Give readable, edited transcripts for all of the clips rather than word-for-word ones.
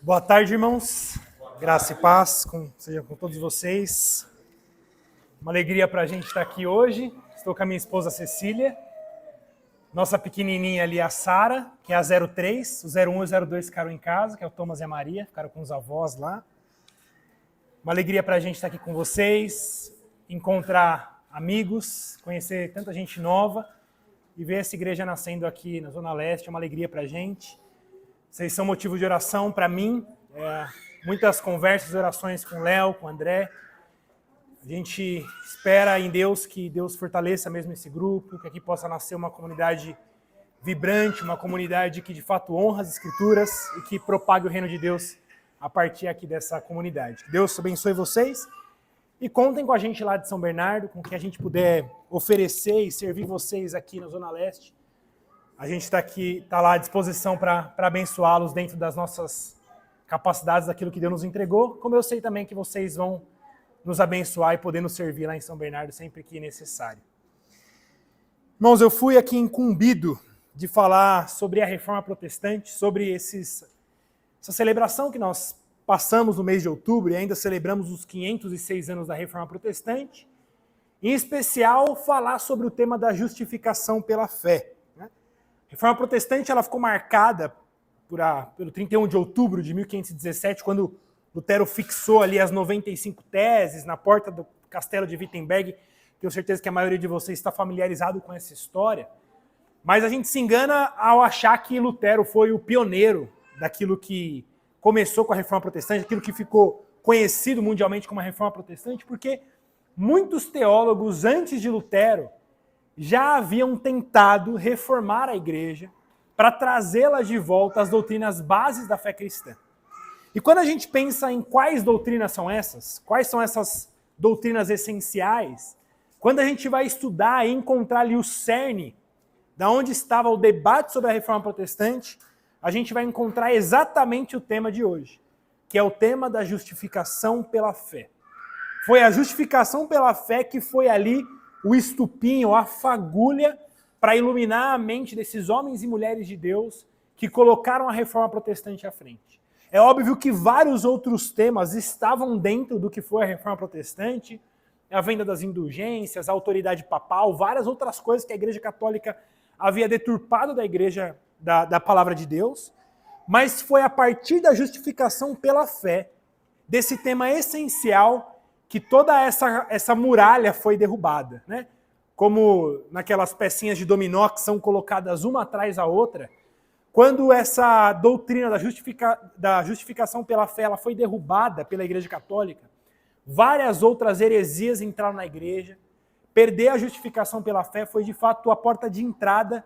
Boa tarde, irmãos. Graça e paz seja com todos vocês. Uma alegria para a gente estar aqui hoje. Estou com a minha esposa Cecília, nossa pequenininha ali, a Sara, que é a 03, o 01 e o 02 ficaram em casa, que é o Thomas e a Maria, ficaram com os avós lá. Uma alegria para a gente estar aqui com vocês, encontrar amigos, conhecer tanta gente nova e ver essa igreja nascendo aqui na Zona Leste. É uma alegria para a gente. Vocês são motivo de oração para mim. Muitas conversas e orações com o Léo, com o André. A gente espera em Deus que Deus fortaleça mesmo esse grupo, que aqui possa nascer uma comunidade vibrante, uma comunidade que de fato honra as Escrituras e que propague o reino de Deus a partir aqui dessa comunidade. Que Deus abençoe vocês e contem com a gente lá de São Bernardo, com o que a gente puder oferecer e servir vocês aqui na Zona Leste. A gente está lá à disposição para abençoá-los dentro das nossas capacidades, daquilo que Deus nos entregou, como eu sei também que vocês vão nos abençoar e poder nos servir lá em São Bernardo sempre que necessário. Irmãos, eu fui aqui incumbido de falar sobre a Reforma Protestante, sobre essa celebração que nós passamos no mês de outubro e ainda celebramos os 506 anos da Reforma Protestante, em especial falar sobre o tema da justificação pela fé. A Reforma Protestante ela ficou marcada pelo 31 de outubro de 1517, quando Lutero fixou ali as 95 teses na porta do castelo de Wittenberg. Tenho certeza que a maioria de vocês está familiarizado com essa história. Mas a gente se engana ao achar que Lutero foi o pioneiro daquilo que começou com a Reforma Protestante, aquilo que ficou conhecido mundialmente como a Reforma Protestante, porque muitos teólogos antes de Lutero já haviam tentado reformar a igreja para trazê-la de volta às doutrinas bases da fé cristã. E quando a gente pensa em quais doutrinas são essas, quais são essas doutrinas essenciais, quando a gente vai estudar e encontrar ali o cerne da onde estava o debate sobre a Reforma Protestante, a gente vai encontrar exatamente o tema de hoje, que é o tema da justificação pela fé. Foi a justificação pela fé que foi ali o estupinho, a fagulha para iluminar a mente desses homens e mulheres de Deus que colocaram a Reforma Protestante à frente. É óbvio que vários outros temas estavam dentro do que foi a Reforma Protestante, a venda das indulgências, a autoridade papal, várias outras coisas que a Igreja Católica havia deturpado da Igreja, da Palavra de Deus, mas foi a partir da justificação pela fé, desse tema essencial, que toda essa muralha foi derrubada, né? Como naquelas pecinhas de dominó que são colocadas uma atrás da outra, quando essa doutrina da justificação pela fé ela foi derrubada pela Igreja Católica, várias outras heresias entraram na igreja. Perder a justificação pela fé foi de fato a porta de entrada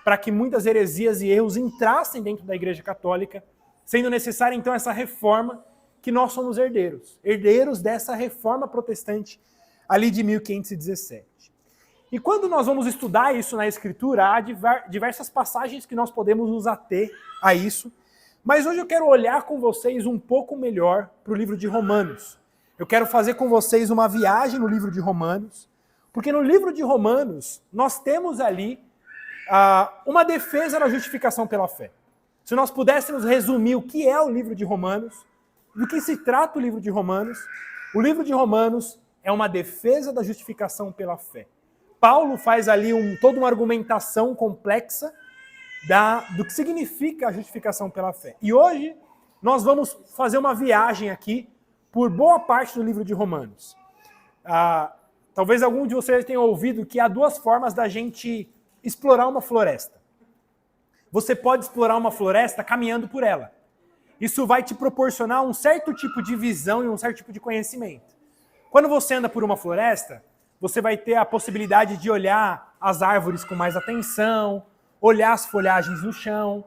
para que muitas heresias e erros entrassem dentro da Igreja Católica, sendo necessária então essa reforma que nós somos herdeiros dessa reforma protestante ali de 1517. E quando nós vamos estudar isso na Escritura, há diversas passagens que nós podemos nos ater a isso, mas hoje eu quero olhar com vocês um pouco melhor para o livro de Romanos. Eu quero fazer com vocês uma viagem no livro de Romanos, porque no livro de Romanos nós temos ali uma defesa da justificação pela fé. Se nós pudéssemos resumir o que é o livro de Romanos, do que se trata o livro de Romanos é uma defesa da justificação pela fé. Paulo faz ali toda uma argumentação complexa do que significa a justificação pela fé. E hoje nós vamos fazer uma viagem aqui por boa parte do livro de Romanos. Talvez algum de vocês tenha ouvido que há duas formas da gente explorar uma floresta. Você pode explorar uma floresta caminhando por ela. Isso vai te proporcionar um certo tipo de visão e um certo tipo de conhecimento. Quando você anda por uma floresta, você vai ter a possibilidade de olhar as árvores com mais atenção, olhar as folhagens no chão,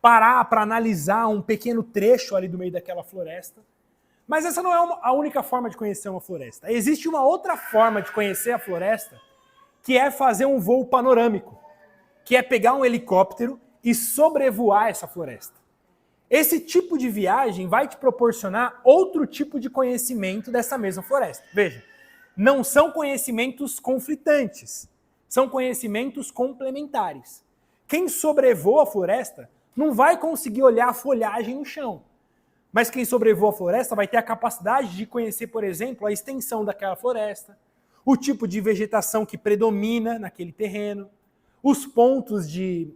parar para analisar um pequeno trecho ali do meio daquela floresta. Mas essa não é a única forma de conhecer uma floresta. Existe uma outra forma de conhecer a floresta, que é fazer um voo panorâmico, que é pegar um helicóptero e sobrevoar essa floresta. Esse tipo de viagem vai te proporcionar outro tipo de conhecimento dessa mesma floresta. Veja, não são conhecimentos conflitantes, são conhecimentos complementares. Quem sobrevoa a floresta não vai conseguir olhar a folhagem no chão, Mas quem sobrevoa a floresta vai ter a capacidade de conhecer, por exemplo, a extensão daquela floresta, o tipo de vegetação que predomina naquele terreno, os pontos de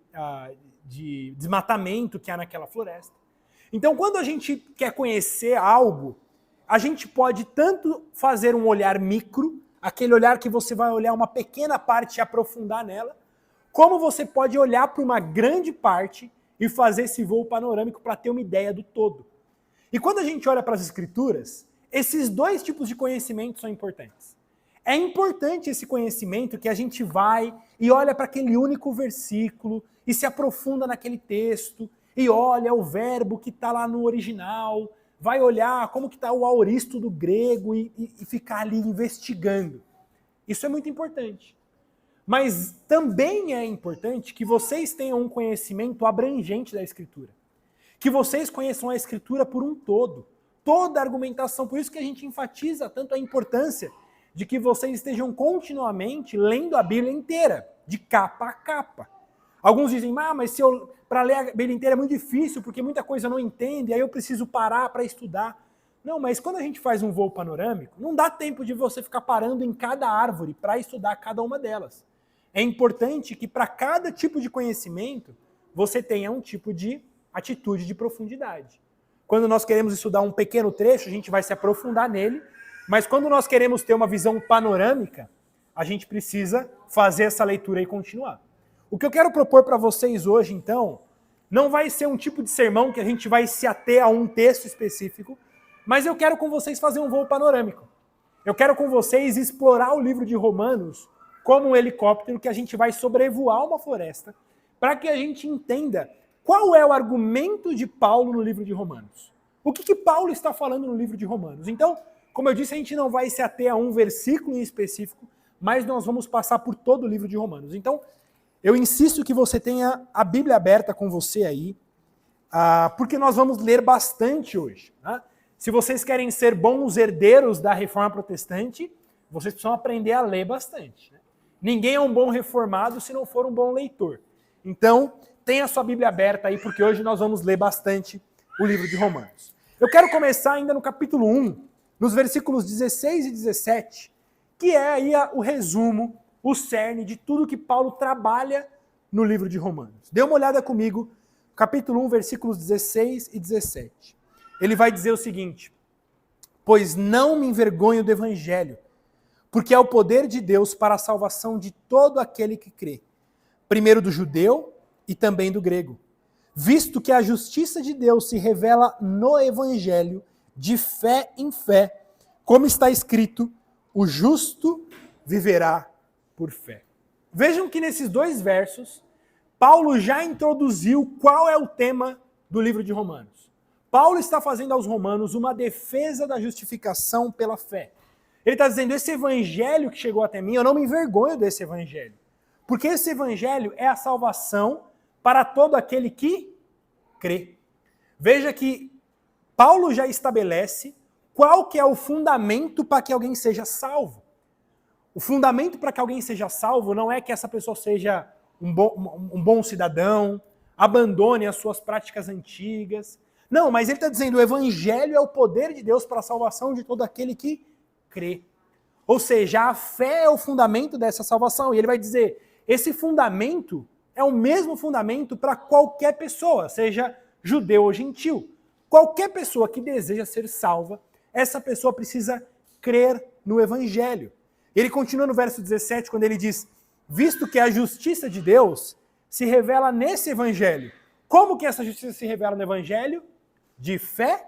desmatamento que há naquela floresta. Então, quando a gente quer conhecer algo, a gente pode tanto fazer um olhar micro, aquele olhar que você vai olhar uma pequena parte e aprofundar nela, como você pode olhar para uma grande parte e fazer esse voo panorâmico para ter uma ideia do todo. E quando a gente olha para as escrituras, esses dois tipos de conhecimento são importantes. É importante esse conhecimento que a gente vai e olha para aquele único versículo e se aprofunda naquele texto e olha o verbo que está lá no original, vai olhar como que está o aoristo do grego e ficar ali investigando. Isso é muito importante. Mas também é importante que vocês tenham um conhecimento abrangente da Escritura. Que vocês conheçam a Escritura por um todo. Toda a argumentação. Por isso que a gente enfatiza tanto a importância de que vocês estejam continuamente lendo a Bíblia inteira, de capa a capa. Alguns dizem, mas para ler a Bíblia inteira é muito difícil, porque muita coisa eu não entendo, e aí eu preciso parar para estudar. Não, mas quando a gente faz um voo panorâmico, não dá tempo de você ficar parando em cada árvore para estudar cada uma delas. É importante que para cada tipo de conhecimento, você tenha um tipo de atitude de profundidade. Quando nós queremos estudar um pequeno trecho, a gente vai se aprofundar nele, mas quando nós queremos ter uma visão panorâmica, a gente precisa fazer essa leitura e continuar. O que eu quero propor para vocês hoje, então, não vai ser um tipo de sermão que a gente vai se ater a um texto específico, mas eu quero com vocês fazer um voo panorâmico. Eu quero com vocês explorar o livro de Romanos como um helicóptero que a gente vai sobrevoar uma floresta, para que a gente entenda qual é o argumento de Paulo no livro de Romanos. O que Paulo está falando no livro de Romanos? Então, como eu disse, a gente não vai se ater a um versículo em específico, mas nós vamos passar por todo o livro de Romanos. Então, eu insisto que você tenha a Bíblia aberta com você aí, porque nós vamos ler bastante hoje. Tá? Se vocês querem ser bons herdeiros da Reforma Protestante, vocês precisam aprender a ler bastante. Né? Ninguém é um bom reformado se não for um bom leitor. Então, tenha a sua Bíblia aberta aí, porque hoje nós vamos ler bastante o livro de Romanos. Eu quero começar ainda no capítulo 1, nos versículos 16 e 17, que é aí o resumo, o cerne de tudo que Paulo trabalha no livro de Romanos. Dê uma olhada comigo, capítulo 1, versículos 16 e 17. Ele vai dizer o seguinte: pois não me envergonho do evangelho, porque é o poder de Deus para a salvação de todo aquele que crê, primeiro do judeu e também do grego, visto que a justiça de Deus se revela no evangelho de fé em fé, como está escrito, o justo viverá por fé. Vejam que nesses dois versos, Paulo já introduziu qual é o tema do livro de Romanos. Paulo está fazendo aos romanos uma defesa da justificação pela fé. Ele está dizendo, esse evangelho que chegou até mim, eu não me envergonho desse evangelho. Porque esse evangelho é a salvação para todo aquele que crê. Veja que Paulo já estabelece qual que é o fundamento para que alguém seja salvo. O fundamento para que alguém seja salvo não é que essa pessoa seja um bom cidadão, abandone as suas práticas antigas. Não, mas ele está dizendo, o evangelho é o poder de Deus para a salvação de todo aquele que crê. Ou seja, a fé é o fundamento dessa salvação. E ele vai dizer, esse fundamento é o mesmo fundamento para qualquer pessoa, seja judeu ou gentil. Qualquer pessoa que deseja ser salva, essa pessoa precisa crer no evangelho. Ele continua no verso 17, quando ele diz, visto que a justiça de Deus se revela nesse evangelho. Como que essa justiça se revela no evangelho? De fé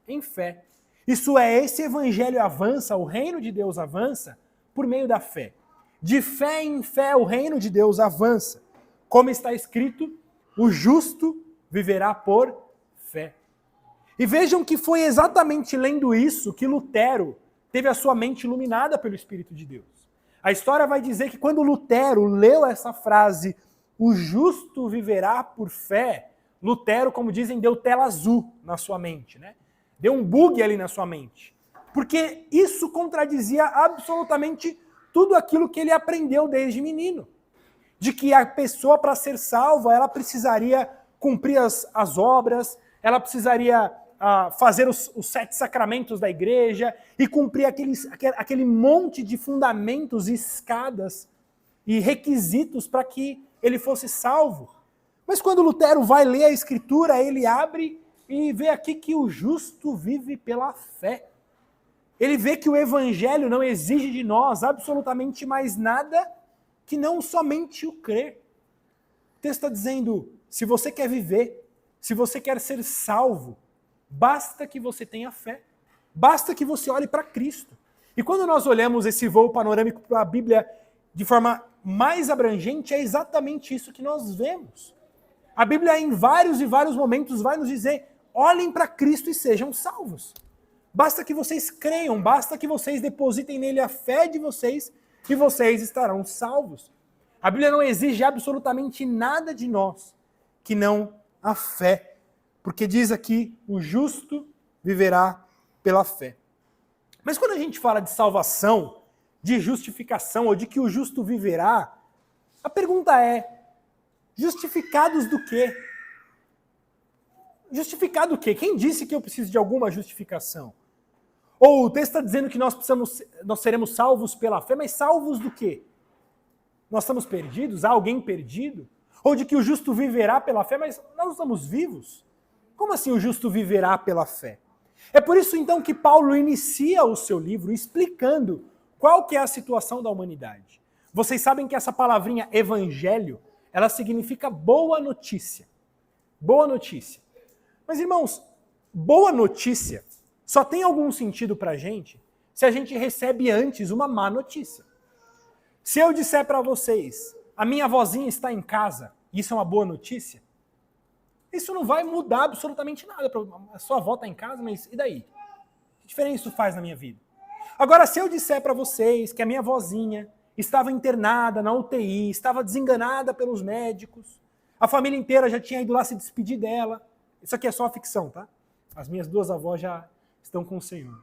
em fé. Isso é, esse evangelho avança, o reino de Deus avança por meio da fé. De fé em fé o reino de Deus avança. Como está escrito, o justo viverá por fé. E vejam que foi exatamente lendo isso que Lutero teve a sua mente iluminada pelo Espírito de Deus. A história vai dizer que quando Lutero leu essa frase, o justo viverá por fé, Lutero, como dizem, deu tela azul na sua mente, né? Deu um bug ali na sua mente. Porque isso contradizia absolutamente tudo aquilo que ele aprendeu desde menino. De que a pessoa, para ser salva, ela precisaria cumprir as obras, ela precisaria fazer os 7 sacramentos da igreja e cumprir aquele monte de fundamentos e escadas e requisitos para que ele fosse salvo. Mas quando Lutero vai ler a Escritura, ele abre e vê aqui que o justo vive pela fé. Ele vê que o Evangelho não exige de nós absolutamente mais nada que não somente o crer. O texto está dizendo, se você quer viver, se você quer ser salvo, basta que você tenha fé. Basta que você olhe para Cristo. E quando nós olhamos esse voo panorâmico para a Bíblia de forma mais abrangente, é exatamente isso que nós vemos. A Bíblia, em vários e vários momentos, vai nos dizer, olhem para Cristo e sejam salvos. Basta que vocês creiam, basta que vocês depositem nele a fé de vocês e vocês estarão salvos. A Bíblia não exige absolutamente nada de nós que não a fé. Porque diz aqui, o justo viverá pela fé. Mas quando a gente fala de salvação, de justificação, ou de que o justo viverá, a pergunta é, justificados do quê? Justificado do quê? Quem disse que eu preciso de alguma justificação? Ou o texto está dizendo que nós seremos salvos pela fé, mas salvos do quê? Nós estamos perdidos? Há alguém perdido? Ou de que o justo viverá pela fé, mas nós estamos vivos? Como assim o justo viverá pela fé? É por isso então que Paulo inicia o seu livro explicando qual que é a situação da humanidade. Vocês sabem que essa palavrinha evangelho, ela significa boa notícia. Boa notícia. Mas irmãos, boa notícia só tem algum sentido pra gente se a gente recebe antes uma má notícia. Se eu disser para vocês, a minha vozinha está em casa, isso é uma boa notícia? Isso não vai mudar absolutamente nada. A sua avó está em casa, mas e daí? Que diferença isso faz na minha vida? Agora, se eu disser para vocês que a minha vozinha estava internada na UTI, estava desenganada pelos médicos, a família inteira já tinha ido lá se despedir dela, isso aqui é só ficção, tá? As minhas 2 avós já estão com o Senhor.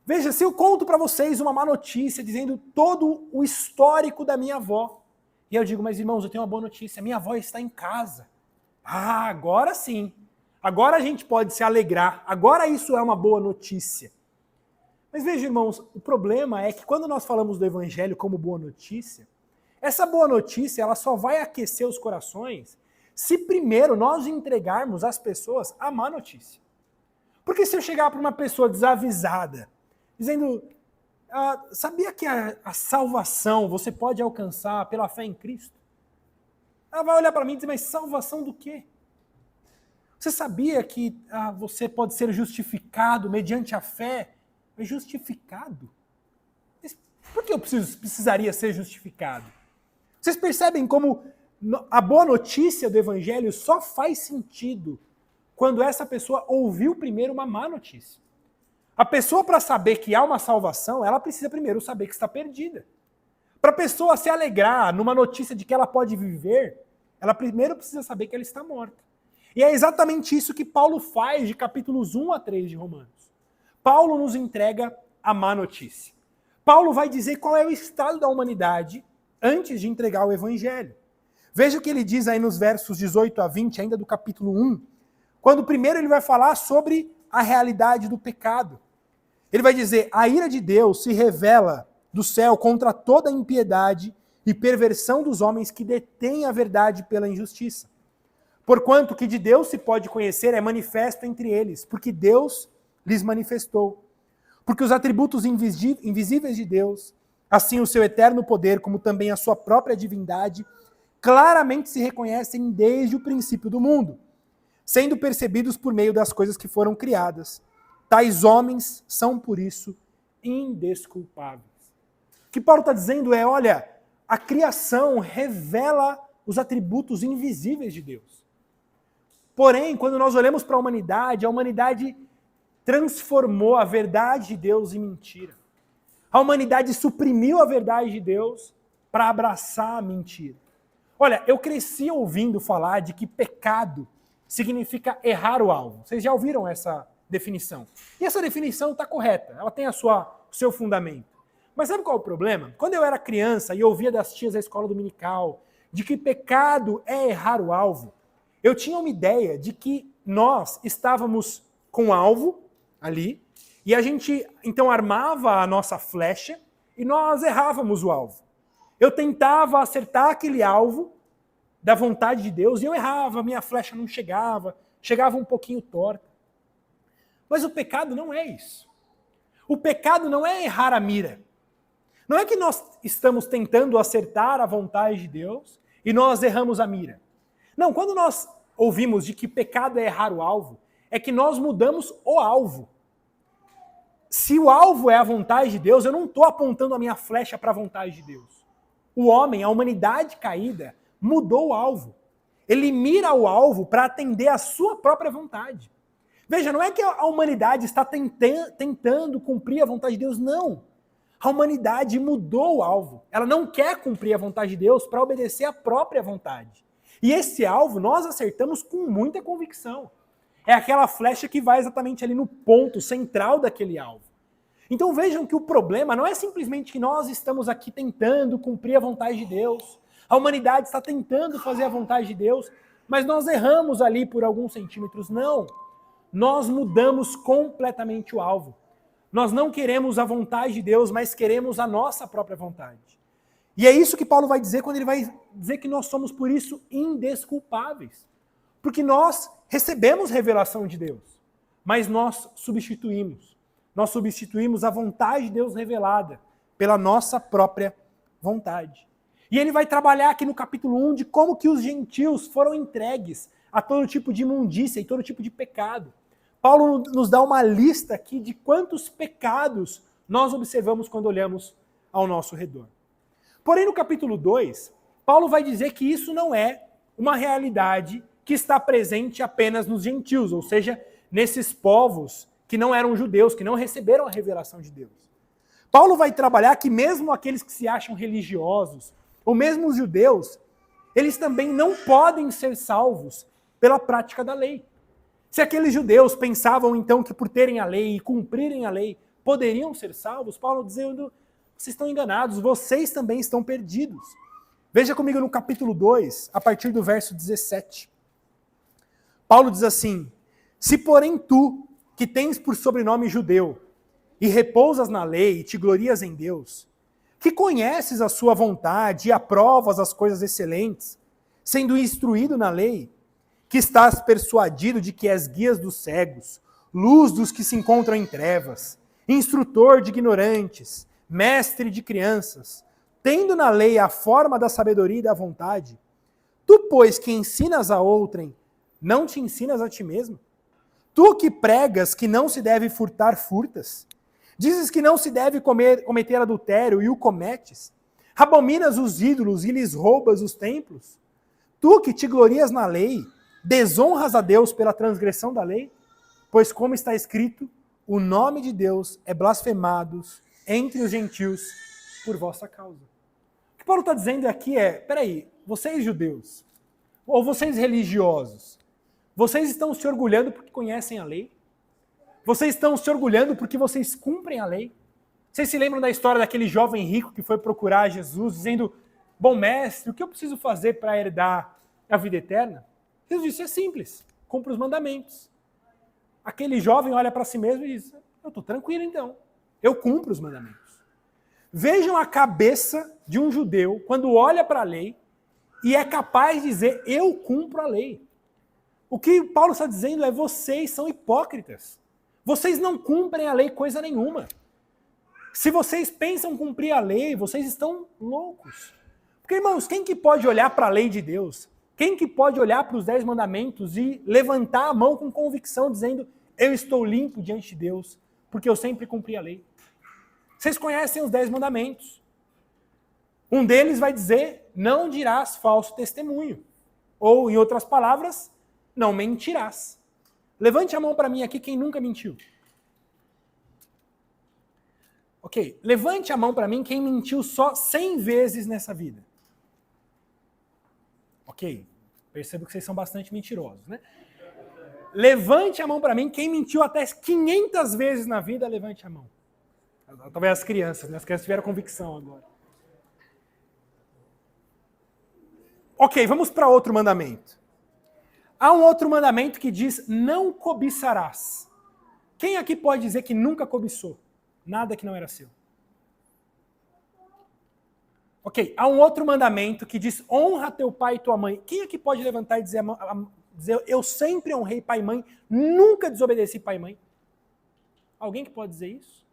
Veja, se eu conto para vocês uma má notícia dizendo todo o histórico da minha avó, e eu digo, mas irmãos, eu tenho uma boa notícia, minha avó está em casa. Ah, agora sim. Agora a gente pode se alegrar. Agora isso é uma boa notícia. Mas veja, irmãos, o problema é que quando nós falamos do Evangelho como boa notícia, essa boa notícia ela só vai aquecer os corações se primeiro nós entregarmos às pessoas a má notícia. Porque se eu chegar para uma pessoa desavisada, dizendo, sabia que a salvação você pode alcançar pela fé em Cristo? Ela vai olhar para mim e dizer, mas salvação do quê? Você sabia que você pode ser justificado mediante a fé? Mas justificado? Por que eu precisaria ser justificado? Vocês percebem como a boa notícia do Evangelho só faz sentido quando essa pessoa ouviu primeiro uma má notícia. A pessoa, para saber que há uma salvação, ela precisa primeiro saber que está perdida. Para a pessoa se alegrar numa notícia de que ela pode viver, ela primeiro precisa saber que ela está morta. E é exatamente isso que Paulo faz de capítulos 1 a 3 de Romanos. Paulo nos entrega a má notícia. Paulo vai dizer qual é o estado da humanidade antes de entregar o Evangelho. Veja o que ele diz aí nos versos 18 a 20, ainda do capítulo 1, quando primeiro ele vai falar sobre a realidade do pecado. Ele vai dizer, a ira de Deus se revela do céu contra toda a impiedade e perversão dos homens que detêm a verdade pela injustiça. Porquanto que de Deus se pode conhecer é manifesto entre eles, porque Deus lhes manifestou. Porque os atributos invisíveis de Deus, assim o seu eterno poder, como também a sua própria divindade, claramente se reconhecem desde o princípio do mundo, sendo percebidos por meio das coisas que foram criadas. Tais homens são, por isso, indesculpáveis. O que Paulo está dizendo é, olha, a criação revela os atributos invisíveis de Deus. Porém, quando nós olhamos para a humanidade transformou a verdade de Deus em mentira. A humanidade suprimiu a verdade de Deus para abraçar a mentira. Olha, eu cresci ouvindo falar de que pecado significa errar o alvo. Vocês já ouviram essa definição? E essa definição está correta, ela tem o seu fundamento. Mas sabe qual é o problema? Quando eu era criança e ouvia das tias da escola dominical de que pecado é errar o alvo, eu tinha uma ideia de que nós estávamos com um alvo ali, e a gente então armava a nossa flecha e nós errávamos o alvo. Eu tentava acertar aquele alvo da vontade de Deus e eu errava, minha flecha não chegava, chegava um pouquinho torta. Mas o pecado não é isso. O pecado não é errar a mira. Não é que nós estamos tentando acertar a vontade de Deus e nós erramos a mira. Não, quando nós ouvimos de que pecado é errar o alvo, é que nós mudamos o alvo. Se o alvo é a vontade de Deus, eu não estou apontando a minha flecha para a vontade de Deus. O homem, a humanidade caída, mudou o alvo. Ele mira o alvo para atender a sua própria vontade. Veja, não é que a humanidade está tentando cumprir a vontade de Deus, não. A humanidade mudou o alvo. Ela não quer cumprir a vontade de Deus para obedecer à própria vontade. E esse alvo nós acertamos com muita convicção. É aquela flecha que vai exatamente ali no ponto central daquele alvo. Então vejam que o problema não é simplesmente que nós estamos aqui tentando cumprir a vontade de Deus. A humanidade está tentando fazer a vontade de Deus, mas nós erramos ali por alguns centímetros. Não. Nós mudamos completamente o alvo. Nós não queremos a vontade de Deus, mas queremos a nossa própria vontade. E é isso que Paulo vai dizer quando ele vai dizer que nós somos, por isso, indesculpáveis. Porque nós recebemos revelação de Deus, mas nós substituímos. Nós substituímos a vontade de Deus revelada pela nossa própria vontade. E ele vai trabalhar aqui no capítulo 1 de como que os gentios foram entregues a todo tipo de imundícia e todo tipo de pecado. Paulo nos dá uma lista aqui de quantos pecados nós observamos quando olhamos ao nosso redor. Porém, no capítulo 2, Paulo vai dizer que isso não é uma realidade que está presente apenas nos gentios, ou seja, nesses povos que não eram judeus, que não receberam a revelação de Deus. Paulo vai trabalhar que mesmo aqueles que se acham religiosos, ou mesmo os judeus, eles também não podem ser salvos pela prática da lei. Se aqueles judeus pensavam então que por terem a lei e cumprirem a lei poderiam ser salvos, Paulo dizendo, vocês estão enganados, vocês também estão perdidos. Veja comigo no capítulo 2, a partir do verso 17. Paulo diz assim, se porém tu, que tens por sobrenome judeu, e repousas na lei e te glorias em Deus, que conheces a sua vontade e aprovas as coisas excelentes, sendo instruído na lei, que estás persuadido de que és guias dos cegos, luz dos que se encontram em trevas, instrutor de ignorantes, mestre de crianças, tendo na lei a forma da sabedoria e da vontade, tu, pois, que ensinas a outrem, não te ensinas a ti mesmo? Tu que pregas que não se deve furtar, furtas? Dizes que não se deve cometer adultério e o cometes? Abominas os ídolos e lhes roubas os templos? Tu que te glorias na lei, desonras a Deus pela transgressão da lei? Pois como está escrito, o nome de Deus é blasfemado entre os gentios por vossa causa. O que Paulo está dizendo aqui é, peraí, vocês judeus, ou vocês religiosos, vocês estão se orgulhando porque conhecem a lei? Vocês estão se orgulhando porque vocês cumprem a lei? Vocês se lembram da história daquele jovem rico que foi procurar Jesus, dizendo, bom mestre, o que eu preciso fazer para herdar a vida eterna? Jesus disse, é simples, cumpra os mandamentos. Aquele jovem olha para si mesmo e diz, eu estou tranquilo então, eu cumpro os mandamentos. Vejam a cabeça de um judeu quando olha para a lei e é capaz de dizer, eu cumpro a lei. O que Paulo está dizendo é, vocês são hipócritas. Vocês não cumprem a lei coisa nenhuma. Se vocês pensam cumprir a lei, vocês estão loucos. Porque, irmãos, quem que pode olhar para a lei de Deus? Quem que pode olhar para os 10 mandamentos e levantar a mão com convicção, dizendo, eu estou limpo diante de Deus, porque eu sempre cumpri a lei? Vocês conhecem os 10 mandamentos. Um deles vai dizer, não dirás falso testemunho. Ou, em outras palavras, não mentirás. Levante a mão para mim aqui quem nunca mentiu. Ok, levante a mão para mim quem mentiu só 100 vezes nessa vida. Ok, percebo que vocês são bastante mentirosos, né? Levante a mão para mim quem mentiu até 500 vezes na vida, levante a mão. Talvez as crianças, né? As crianças tiveram convicção agora. Ok, vamos para outro mandamento. Há um outro mandamento que diz, não cobiçarás. Quem aqui pode dizer que nunca cobiçou nada que não era seu? Ok, há um outro mandamento que diz: honra teu pai e tua mãe. Quem aqui pode levantar e dizer, eu sempre honrei pai e mãe, nunca desobedeci pai e mãe? Alguém que pode dizer isso?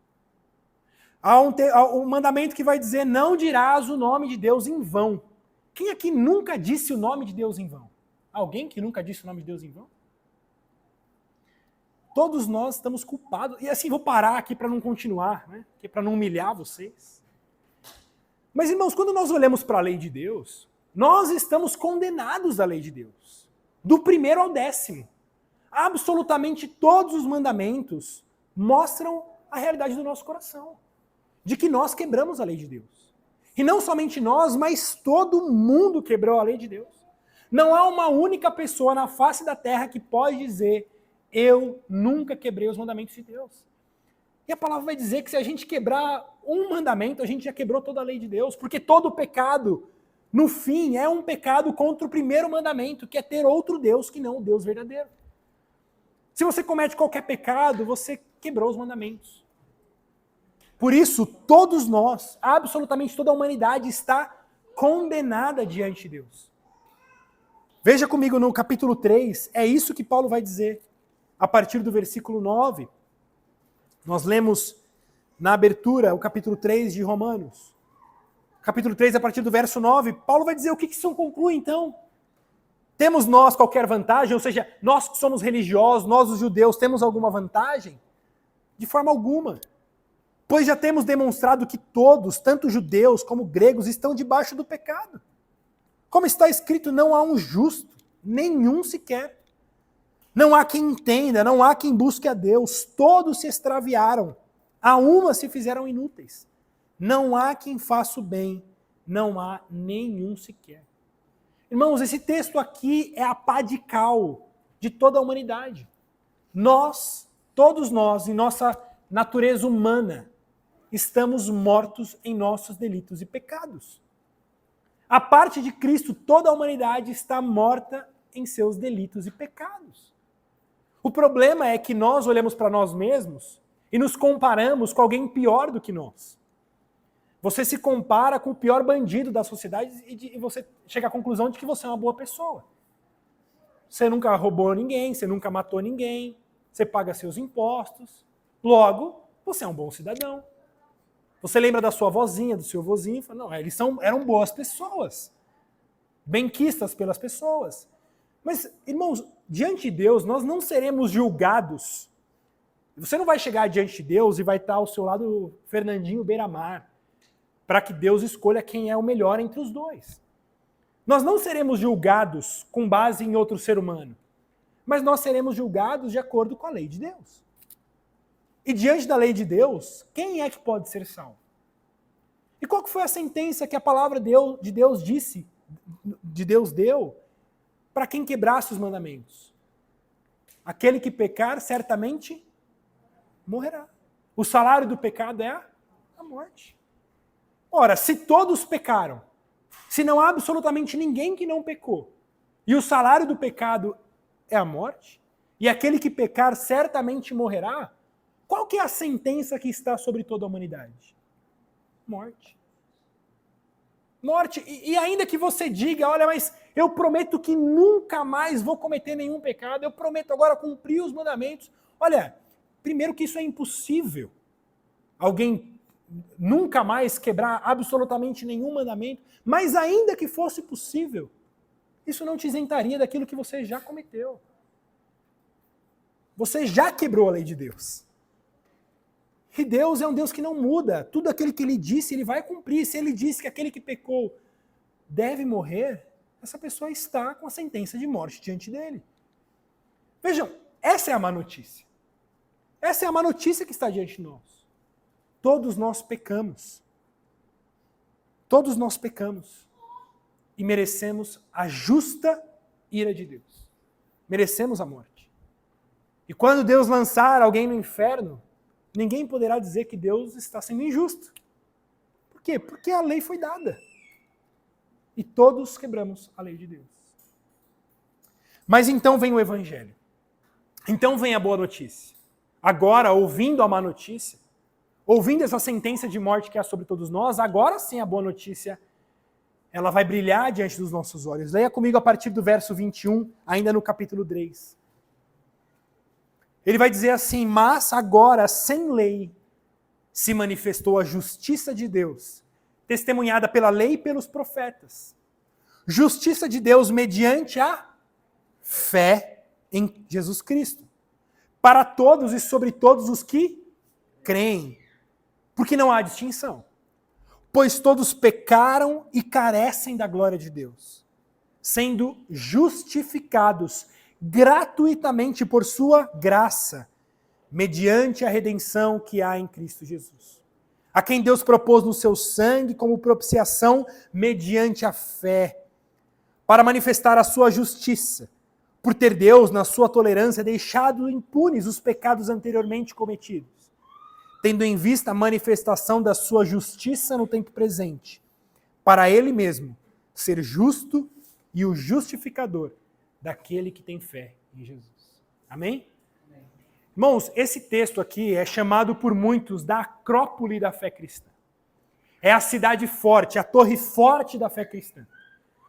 Há um mandamento que vai dizer: não dirás o nome de Deus em vão. Quem aqui nunca disse o nome de Deus em vão? Alguém que nunca disse o nome de Deus em vão? Todos nós estamos culpados. E assim, vou parar aqui para não continuar, né? Para não humilhar vocês. Mas, irmãos, quando nós olhamos para a lei de Deus, nós estamos condenados à lei de Deus. Do 1º ao 10º. Absolutamente todos os mandamentos mostram a realidade do nosso coração. De que nós quebramos a lei de Deus. E não somente nós, mas todo mundo quebrou a lei de Deus. Não há uma única pessoa na face da terra que pode dizer: eu nunca quebrei os mandamentos de Deus. E a palavra vai dizer que se a gente quebrar um mandamento, a gente já quebrou toda a lei de Deus, porque todo pecado, no fim, é um pecado contra o 1º mandamento, que é ter outro Deus que não o Deus verdadeiro. Se você comete qualquer pecado, você quebrou os mandamentos. Por isso, todos nós, absolutamente toda a humanidade, está condenada diante de Deus. Veja comigo no capítulo 3, é isso que Paulo vai dizer. A partir do versículo 9, nós lemos na abertura o capítulo 3 de Romanos. Capítulo 3, a partir do verso 9, Paulo vai dizer o que isso conclui então. Temos nós qualquer vantagem? Ou seja, nós que somos religiosos, nós os judeus, temos alguma vantagem? De forma alguma. Pois já temos demonstrado que todos, tanto judeus como gregos, estão debaixo do pecado. Como está escrito, não há um justo, nenhum sequer. Não há quem entenda, não há quem busque a Deus. Todos se extraviaram. A uma se fizeram inúteis. Não há quem faça o bem. Não há nenhum sequer. Irmãos, esse texto aqui é a pá de cal de toda a humanidade. Nós, todos nós, em nossa natureza humana, estamos mortos em nossos delitos e pecados. A parte de Cristo, toda a humanidade está morta em seus delitos e pecados. O problema é que nós olhamos para nós mesmos e nos comparamos com alguém pior do que nós. Você se compara com o pior bandido da sociedade e você chega à conclusão de que você é uma boa pessoa. Você nunca roubou ninguém, você nunca matou ninguém, você paga seus impostos. Logo, você é um bom cidadão. Você lembra da sua avózinha, do seu vozinho, e fala: não, eles eram boas pessoas, benquistas pelas pessoas. Mas, irmãos, diante de Deus, nós não seremos julgados. Você não vai chegar diante de Deus e vai estar ao seu lado o Fernandinho Beiramar, para que Deus escolha quem é o melhor entre os dois. Nós não seremos julgados com base em outro ser humano, mas nós seremos julgados de acordo com a lei de Deus. E diante da lei de Deus, quem é que pode ser salvo? E qual que foi a sentença que a palavra de Deus disse, de Deus deu, para quem quebrasse os mandamentos? Aquele que pecar, certamente morrerá. O salário do pecado é a morte. Ora, se todos pecaram, se não há absolutamente ninguém que não pecou, e o salário do pecado é a morte, e aquele que pecar certamente morrerá, qual que é a sentença que está sobre toda a humanidade? Morte. Morte. E ainda que você diga: olha, mas eu prometo que nunca mais vou cometer nenhum pecado, eu prometo agora cumprir os mandamentos. Olha, primeiro que isso é impossível. Alguém nunca mais quebrar absolutamente nenhum mandamento, mas ainda que fosse possível, isso não te isentaria daquilo que você já cometeu. Você já quebrou a lei de Deus. E Deus é um Deus que não muda. Tudo aquilo que Ele disse, Ele vai cumprir. Se Ele disse que aquele que pecou deve morrer, essa pessoa está com a sentença de morte diante dele. Vejam, essa é a má notícia. Essa é a má notícia que está diante de nós. Todos nós pecamos. Todos nós pecamos. E merecemos a justa ira de Deus. Merecemos a morte. E quando Deus lançar alguém no inferno, ninguém poderá dizer que Deus está sendo injusto. Por quê? Porque a lei foi dada. E todos quebramos a lei de Deus. Mas então vem o Evangelho. Então vem a boa notícia. agora, ouvindo a má notícia, ouvindo essa sentença de morte que é sobre todos nós, agora sim a boa notícia, ela vai brilhar diante dos nossos olhos. Leia comigo a partir do verso 21, ainda no capítulo 3. Ele vai dizer assim: mas agora, sem lei, se manifestou a justiça de Deus, testemunhada pela lei e pelos profetas. Justiça de Deus mediante a fé em Jesus Cristo, para todos e sobre todos os que creem, porque não há distinção. Pois todos pecaram e carecem da glória de Deus, sendo justificados gratuitamente por sua graça, mediante a redenção que há em Cristo Jesus, a quem Deus propôs no seu sangue como propiciação mediante a fé, para manifestar a sua justiça, por ter Deus, na sua tolerância, deixado impunes os pecados anteriormente cometidos, tendo em vista a manifestação da sua justiça no tempo presente, para ele mesmo ser justo e o justificador daquele que tem fé em Jesus. Amém? Amém? Irmãos, esse texto aqui é chamado por muitos da Acrópole da fé cristã. É a cidade forte, a torre forte da fé cristã.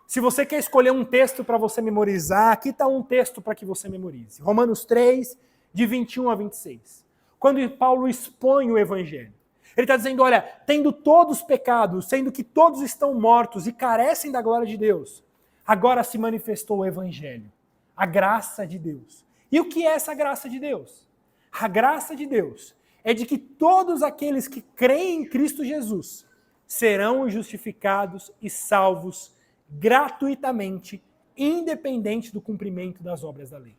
Se você quer escolher um texto para você memorizar, aqui está um texto para que você memorize. Romanos 3, de 21 a 26. Quando Paulo expõe o Evangelho. Ele está dizendo, olha, tendo todos pecados, sendo que todos estão mortos e carecem da glória de Deus, agora se manifestou o Evangelho, a graça de Deus. E o que é essa graça de Deus? A graça de Deus é de que todos aqueles que creem em Cristo Jesus serão justificados e salvos gratuitamente, independente do cumprimento das obras da lei.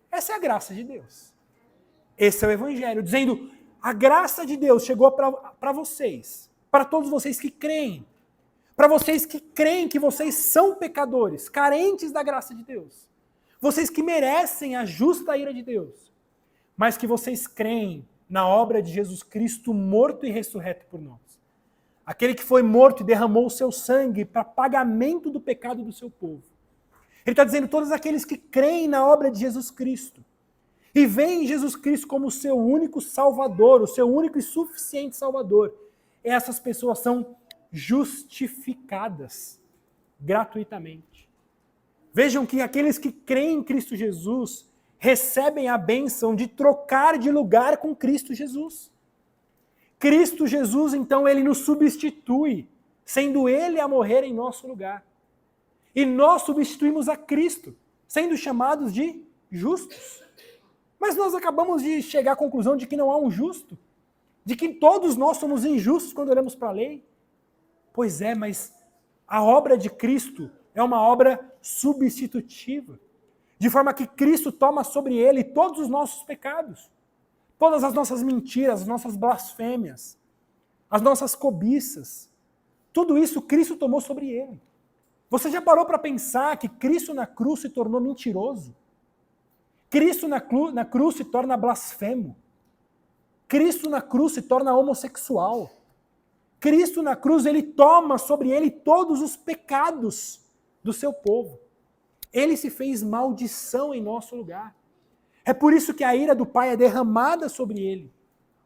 Essa é a graça de Deus. Esse é o Evangelho, dizendo, a graça de Deus chegou para vocês, para todos vocês que creem, para vocês que creem que vocês são pecadores, carentes da graça de Deus, vocês que merecem a justa ira de Deus, mas que vocês creem na obra de Jesus Cristo morto e ressurreto por nós. Aquele que foi morto e derramou o seu sangue para pagamento do pecado do seu povo. Ele está dizendo, todos aqueles que creem na obra de Jesus Cristo e veem Jesus Cristo como o seu único Salvador, o seu único e suficiente Salvador, essas pessoas são justificadas gratuitamente. Vejam que aqueles que creem em Cristo Jesus recebem a bênção de trocar de lugar com Cristo Jesus. Cristo Jesus, então, ele nos substitui, sendo ele a morrer em nosso lugar. E nós substituímos a Cristo, sendo chamados de justos. Mas nós acabamos de chegar à conclusão de que não há um justo, de que todos nós somos injustos quando olhamos para a lei. Pois é, mas a obra de Cristo é uma obra substitutiva, de forma que Cristo toma sobre ele todos os nossos pecados. Todas as nossas mentiras, as nossas blasfêmias, as nossas cobiças, tudo isso Cristo tomou sobre ele. Você já parou para pensar que Cristo na cruz se tornou mentiroso? Cristo na cruz se torna blasfemo. Cristo na cruz se torna homossexual. Cristo na cruz, ele toma sobre ele todos os pecados do seu povo. Ele se fez maldição em nosso lugar. É por isso que a ira do Pai é derramada sobre ele.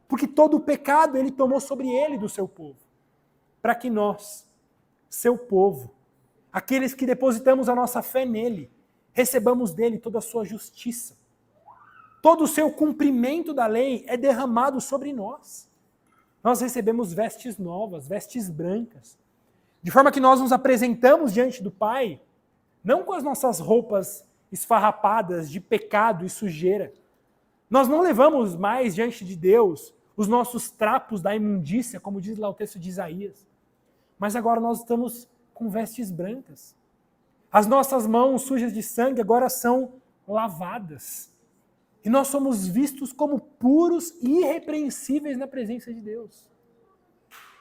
Porque todo o pecado ele tomou sobre ele do seu povo. Para que nós, seu povo, aqueles que depositamos a nossa fé nele, recebamos dele toda a sua justiça. Todo o seu cumprimento da lei é derramado sobre nós. Nós recebemos vestes novas, vestes brancas. De forma que nós nos apresentamos diante do Pai, não com as nossas roupas esfarrapadas de pecado e sujeira. Nós não levamos mais diante de Deus os nossos trapos da imundícia, como diz lá o texto de Isaías. Mas agora nós estamos com vestes brancas. As nossas mãos sujas de sangue agora são lavadas. E nós somos vistos como puros e irrepreensíveis na presença de Deus.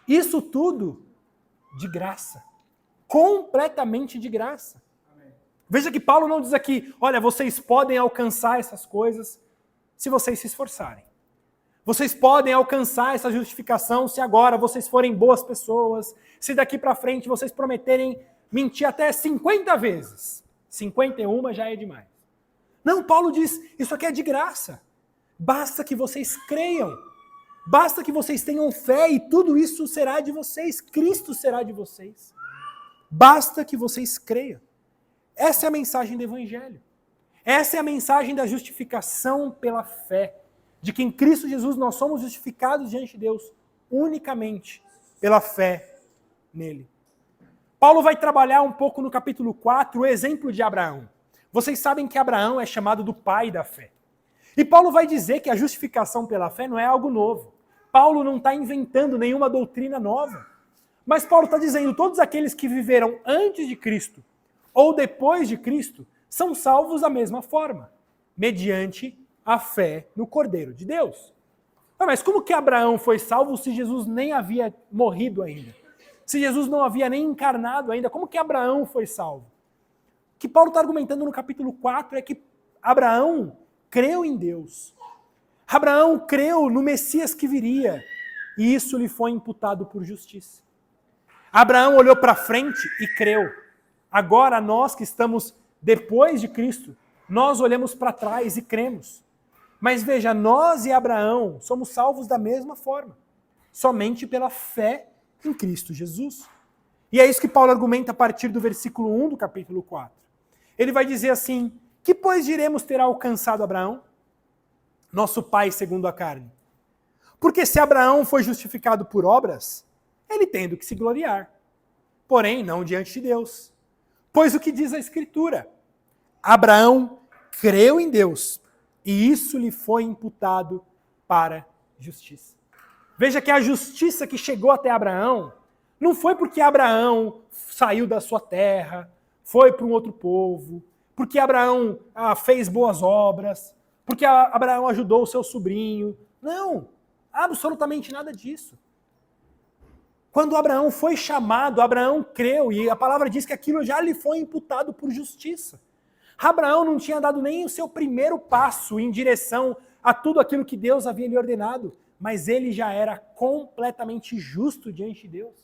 Isso tudo de graça. Completamente de graça. Veja que Paulo não diz aqui, olha, vocês podem alcançar essas coisas se vocês se esforçarem. Vocês podem alcançar essa justificação se agora vocês forem boas pessoas, se daqui para frente vocês prometerem mentir até 50 vezes. 51 já é demais. Não, Paulo diz, isso aqui é de graça. Basta que vocês creiam. Basta que vocês tenham fé e tudo isso será de vocês. Cristo será de vocês. Basta que vocês creiam. Essa é a mensagem do Evangelho. Essa é a mensagem da justificação pela fé. De que em Cristo Jesus nós somos justificados diante de Deus unicamente pela fé nele. Paulo vai trabalhar um pouco no capítulo 4 o exemplo de Abraão. Vocês sabem que Abraão é chamado do pai da fé. E Paulo vai dizer que a justificação pela fé não é algo novo. Paulo não está inventando nenhuma doutrina nova. Mas Paulo está dizendo que todos aqueles que viveram antes de Cristo ou depois de Cristo são salvos da mesma forma, mediante a fé no Cordeiro de Deus. Mas como que Abraão foi salvo se Jesus nem havia morrido ainda? Se Jesus não havia nem encarnado ainda, como que Abraão foi salvo? O que Paulo está argumentando no capítulo 4 é que Abraão creu em Deus. Abraão creu no Messias que viria, e isso lhe foi imputado por justiça. Abraão olhou para frente e creu. Agora nós que estamos depois de Cristo, nós olhamos para trás e cremos. Mas veja, nós e Abraão somos salvos da mesma forma, somente pela fé em Cristo Jesus. E é isso que Paulo argumenta a partir do versículo 1 do capítulo 4. Ele vai dizer assim: que pois diremos ter alcançado Abraão, nosso pai segundo a carne? Porque se Abraão foi justificado por obras, ele tem do que se gloriar, porém não diante de Deus. Pois o que diz a Escritura? Abraão creu em Deus, e isso lhe foi imputado para justiça. Veja que a justiça que chegou até Abraão não foi porque Abraão saiu da sua terra, foi para um outro povo, porque Abraão fez boas obras, porque Abraão ajudou o seu sobrinho. Não, absolutamente nada disso. Quando Abraão foi chamado, Abraão creu, e a palavra diz que aquilo já lhe foi imputado por justiça. Abraão não tinha dado nem o seu primeiro passo em direção a tudo aquilo que Deus havia lhe ordenado, mas ele já era completamente justo diante de Deus.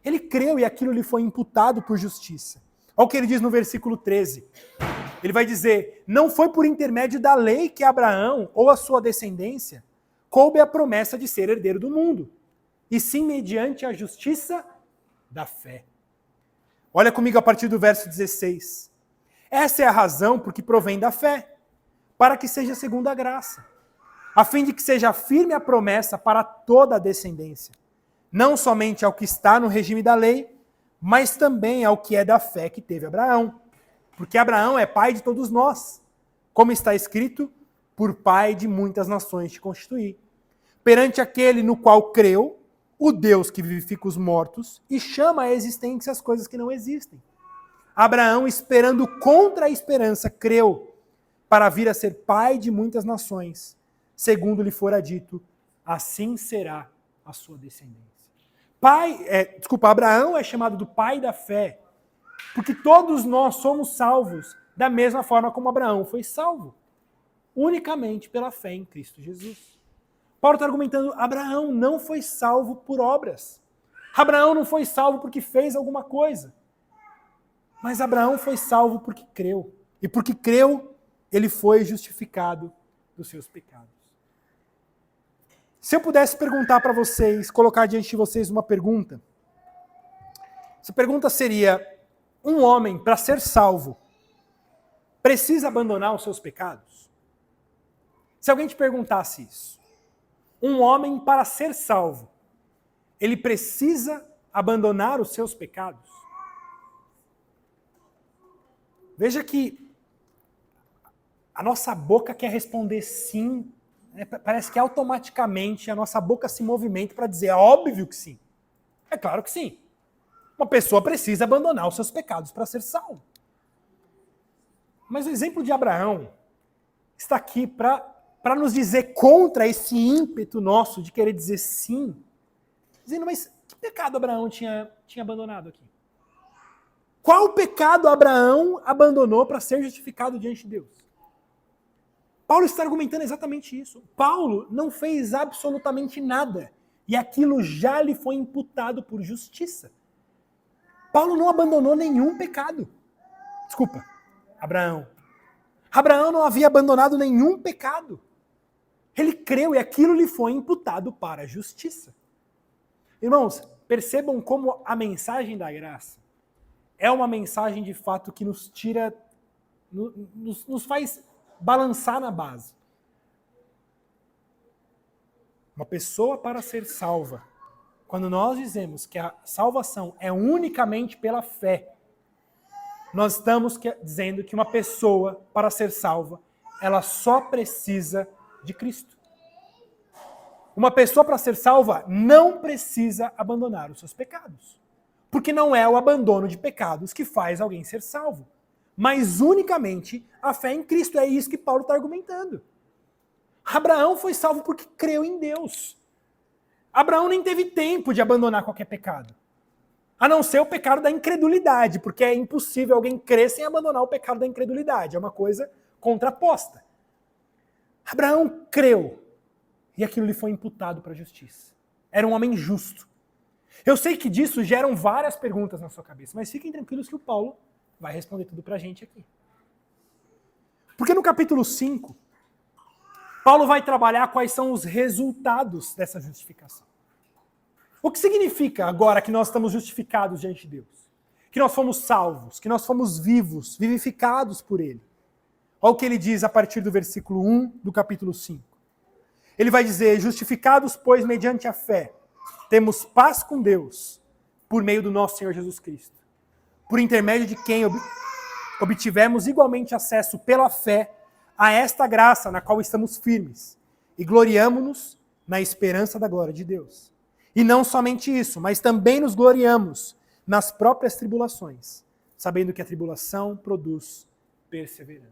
Ele creu e aquilo lhe foi imputado por justiça. Olha o que ele diz no versículo 13. Ele vai dizer: não foi por intermédio da lei que Abraão ou a sua descendência coube a promessa de ser herdeiro do mundo, e sim mediante a justiça da fé. Olha comigo a partir do verso 16. Essa é a razão por que provém da fé, para que seja segundo a graça, a fim de que seja firme a promessa para toda a descendência, não somente ao que está no regime da lei, mas também ao que é da fé que teve Abraão. Porque Abraão é pai de todos nós, como está escrito: por pai de muitas nações te constituí. Perante aquele no qual creu, o Deus que vivifica os mortos e chama à existência as coisas que não existem. Abraão, esperando contra a esperança, creu para vir a ser pai de muitas nações, segundo lhe fora dito: assim será a sua descendência. Abraão é chamado do pai da fé, porque todos nós somos salvos da mesma forma como Abraão foi salvo, unicamente pela fé em Cristo Jesus. Paulo está argumentando: Abraão não foi salvo por obras. Abraão não foi salvo porque fez alguma coisa. Mas Abraão foi salvo porque creu. E porque creu, ele foi justificado dos seus pecados. Se eu pudesse perguntar para vocês, colocar diante de vocês uma pergunta, essa pergunta seria: um homem, para ser salvo, precisa abandonar os seus pecados? Se alguém te perguntasse isso, um homem, para ser salvo, ele precisa abandonar os seus pecados? Veja que a nossa boca quer responder sim, né? Parece que automaticamente a nossa boca se movimenta para dizer: é óbvio que sim. É claro que sim. Uma pessoa precisa abandonar os seus pecados para ser salvo. Mas o exemplo de Abraão está aqui para nos dizer contra esse ímpeto nosso de querer dizer sim. Dizendo: mas que pecado Abraão tinha abandonado aqui? Qual pecado Abraão abandonou para ser justificado diante de Deus? Paulo está argumentando exatamente isso. Paulo não fez absolutamente nada, e aquilo já lhe foi imputado por justiça. Paulo não abandonou nenhum pecado. Abraão. Abraão não havia abandonado nenhum pecado. Ele creu e aquilo lhe foi imputado para a justiça. Irmãos, percebam como a mensagem da graça é uma mensagem de fato que nos tira, nos faz balançar na base. Uma pessoa para ser salva, quando nós dizemos que a salvação é unicamente pela fé, nós estamos dizendo que uma pessoa para ser salva, ela só precisa de Cristo. Uma pessoa para ser salva não precisa abandonar os seus pecados. Porque não é o abandono de pecados que faz alguém ser salvo. Mas unicamente a fé em Cristo. É isso que Paulo está argumentando. Abraão foi salvo porque creu em Deus. Abraão nem teve tempo de abandonar qualquer pecado. A não ser o pecado da incredulidade, porque é impossível alguém crer sem abandonar o pecado da incredulidade. É uma coisa contraposta. Abraão creu e aquilo lhe foi imputado para a justiça. Era um homem justo. Eu sei que disso geram várias perguntas na sua cabeça, mas fiquem tranquilos que o Paulo vai responder tudo para a gente aqui. Porque no capítulo 5, Paulo vai trabalhar quais são os resultados dessa justificação. O que significa agora que nós estamos justificados diante de Deus? Que nós fomos salvos, que nós fomos vivos, vivificados por Ele. Olha o que ele diz a partir do versículo 1 do capítulo 5. Ele vai dizer, justificados, pois, mediante a fé, temos paz com Deus, por meio do nosso Senhor Jesus Cristo, por intermédio de quem obtivemos igualmente acesso pela fé a esta graça na qual estamos firmes, e gloriamo-nos na esperança da glória de Deus. E não somente isso, mas também nos gloriamos nas próprias tribulações, sabendo que a tribulação produz perseverança.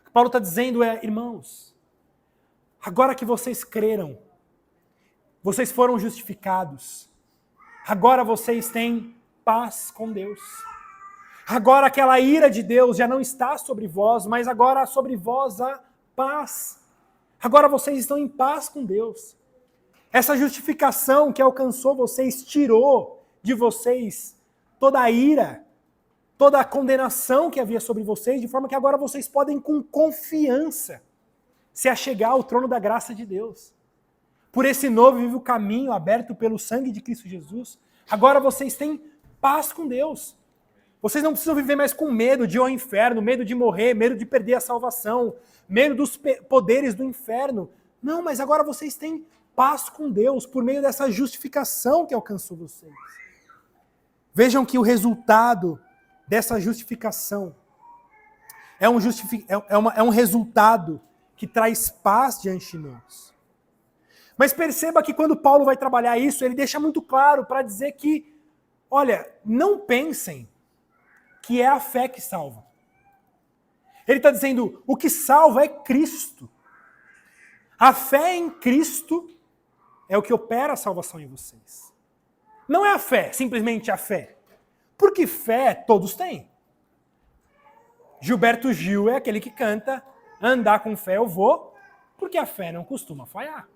O que Paulo está dizendo é, irmãos, agora que vocês creram, vocês foram justificados, agora vocês têm paz com Deus. Agora aquela ira de Deus já não está sobre vós, mas agora sobre vós há paz. Agora vocês estão em paz com Deus. Essa justificação que alcançou vocês tirou de vocês toda a ira, toda a condenação que havia sobre vocês, de forma que agora vocês podem com confiança se achegar ao trono da graça de Deus. Por esse novo e vivo caminho aberto pelo sangue de Cristo Jesus, agora vocês têm paz com Deus. Vocês não precisam viver mais com medo de ir ao inferno, medo de morrer, medo de perder a salvação, medo dos poderes do inferno. Não, mas agora vocês têm paz com Deus por meio dessa justificação que alcançou vocês. Vejam que o resultado dessa justificação é um resultado que traz paz diante de nós. Mas perceba que quando Paulo vai trabalhar isso, ele deixa muito claro para dizer que, olha, não pensem que é a fé que salva. Ele está dizendo, o que salva é Cristo. A fé em Cristo é o que opera a salvação em vocês. Não é a fé, simplesmente a fé. Porque fé todos têm. Gilberto Gil é aquele que canta, andar com fé eu vou, porque a fé não costuma falhar.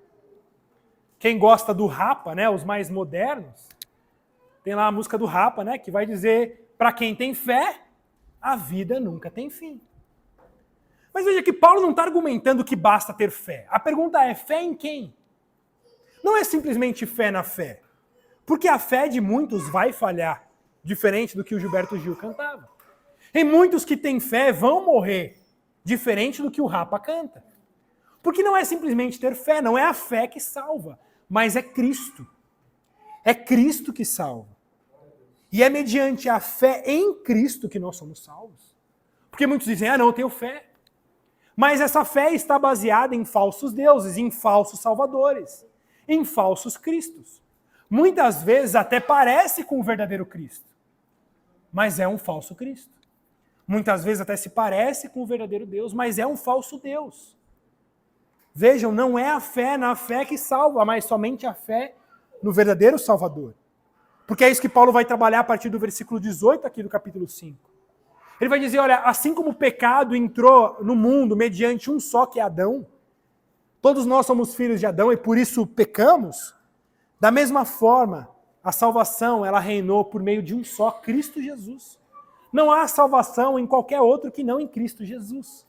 Quem gosta do Rapa, né, os mais modernos, tem lá a música do Rapa, né, que vai dizer, para quem tem fé, a vida nunca tem fim. Mas veja que Paulo não está argumentando que basta ter fé. A pergunta é, fé em quem? Não é simplesmente fé na fé. Porque a fé de muitos vai falhar, diferente do que o Gilberto Gil cantava. E muitos que têm fé vão morrer, diferente do que o Rapa canta. Porque não é simplesmente ter fé, não é a fé que salva, mas é Cristo. É Cristo que salva. E é mediante a fé em Cristo que nós somos salvos. Porque muitos dizem, não, eu tenho fé. Mas essa fé está baseada em falsos deuses, em falsos salvadores, em falsos cristos. Muitas vezes até parece com o verdadeiro Cristo, mas é um falso Cristo. Muitas vezes até se parece com o verdadeiro Deus, mas é um falso Deus. Vejam, não é a fé na fé que salva, mas somente a fé no verdadeiro Salvador. Porque é isso que Paulo vai trabalhar a partir do versículo 18 aqui do capítulo 5. Ele vai dizer, olha, assim como o pecado entrou no mundo mediante um só, que é Adão, todos nós somos filhos de Adão e por isso pecamos, da mesma forma, a salvação ela reinou por meio de um só, Cristo Jesus. Não há salvação em qualquer outro que não em Cristo Jesus.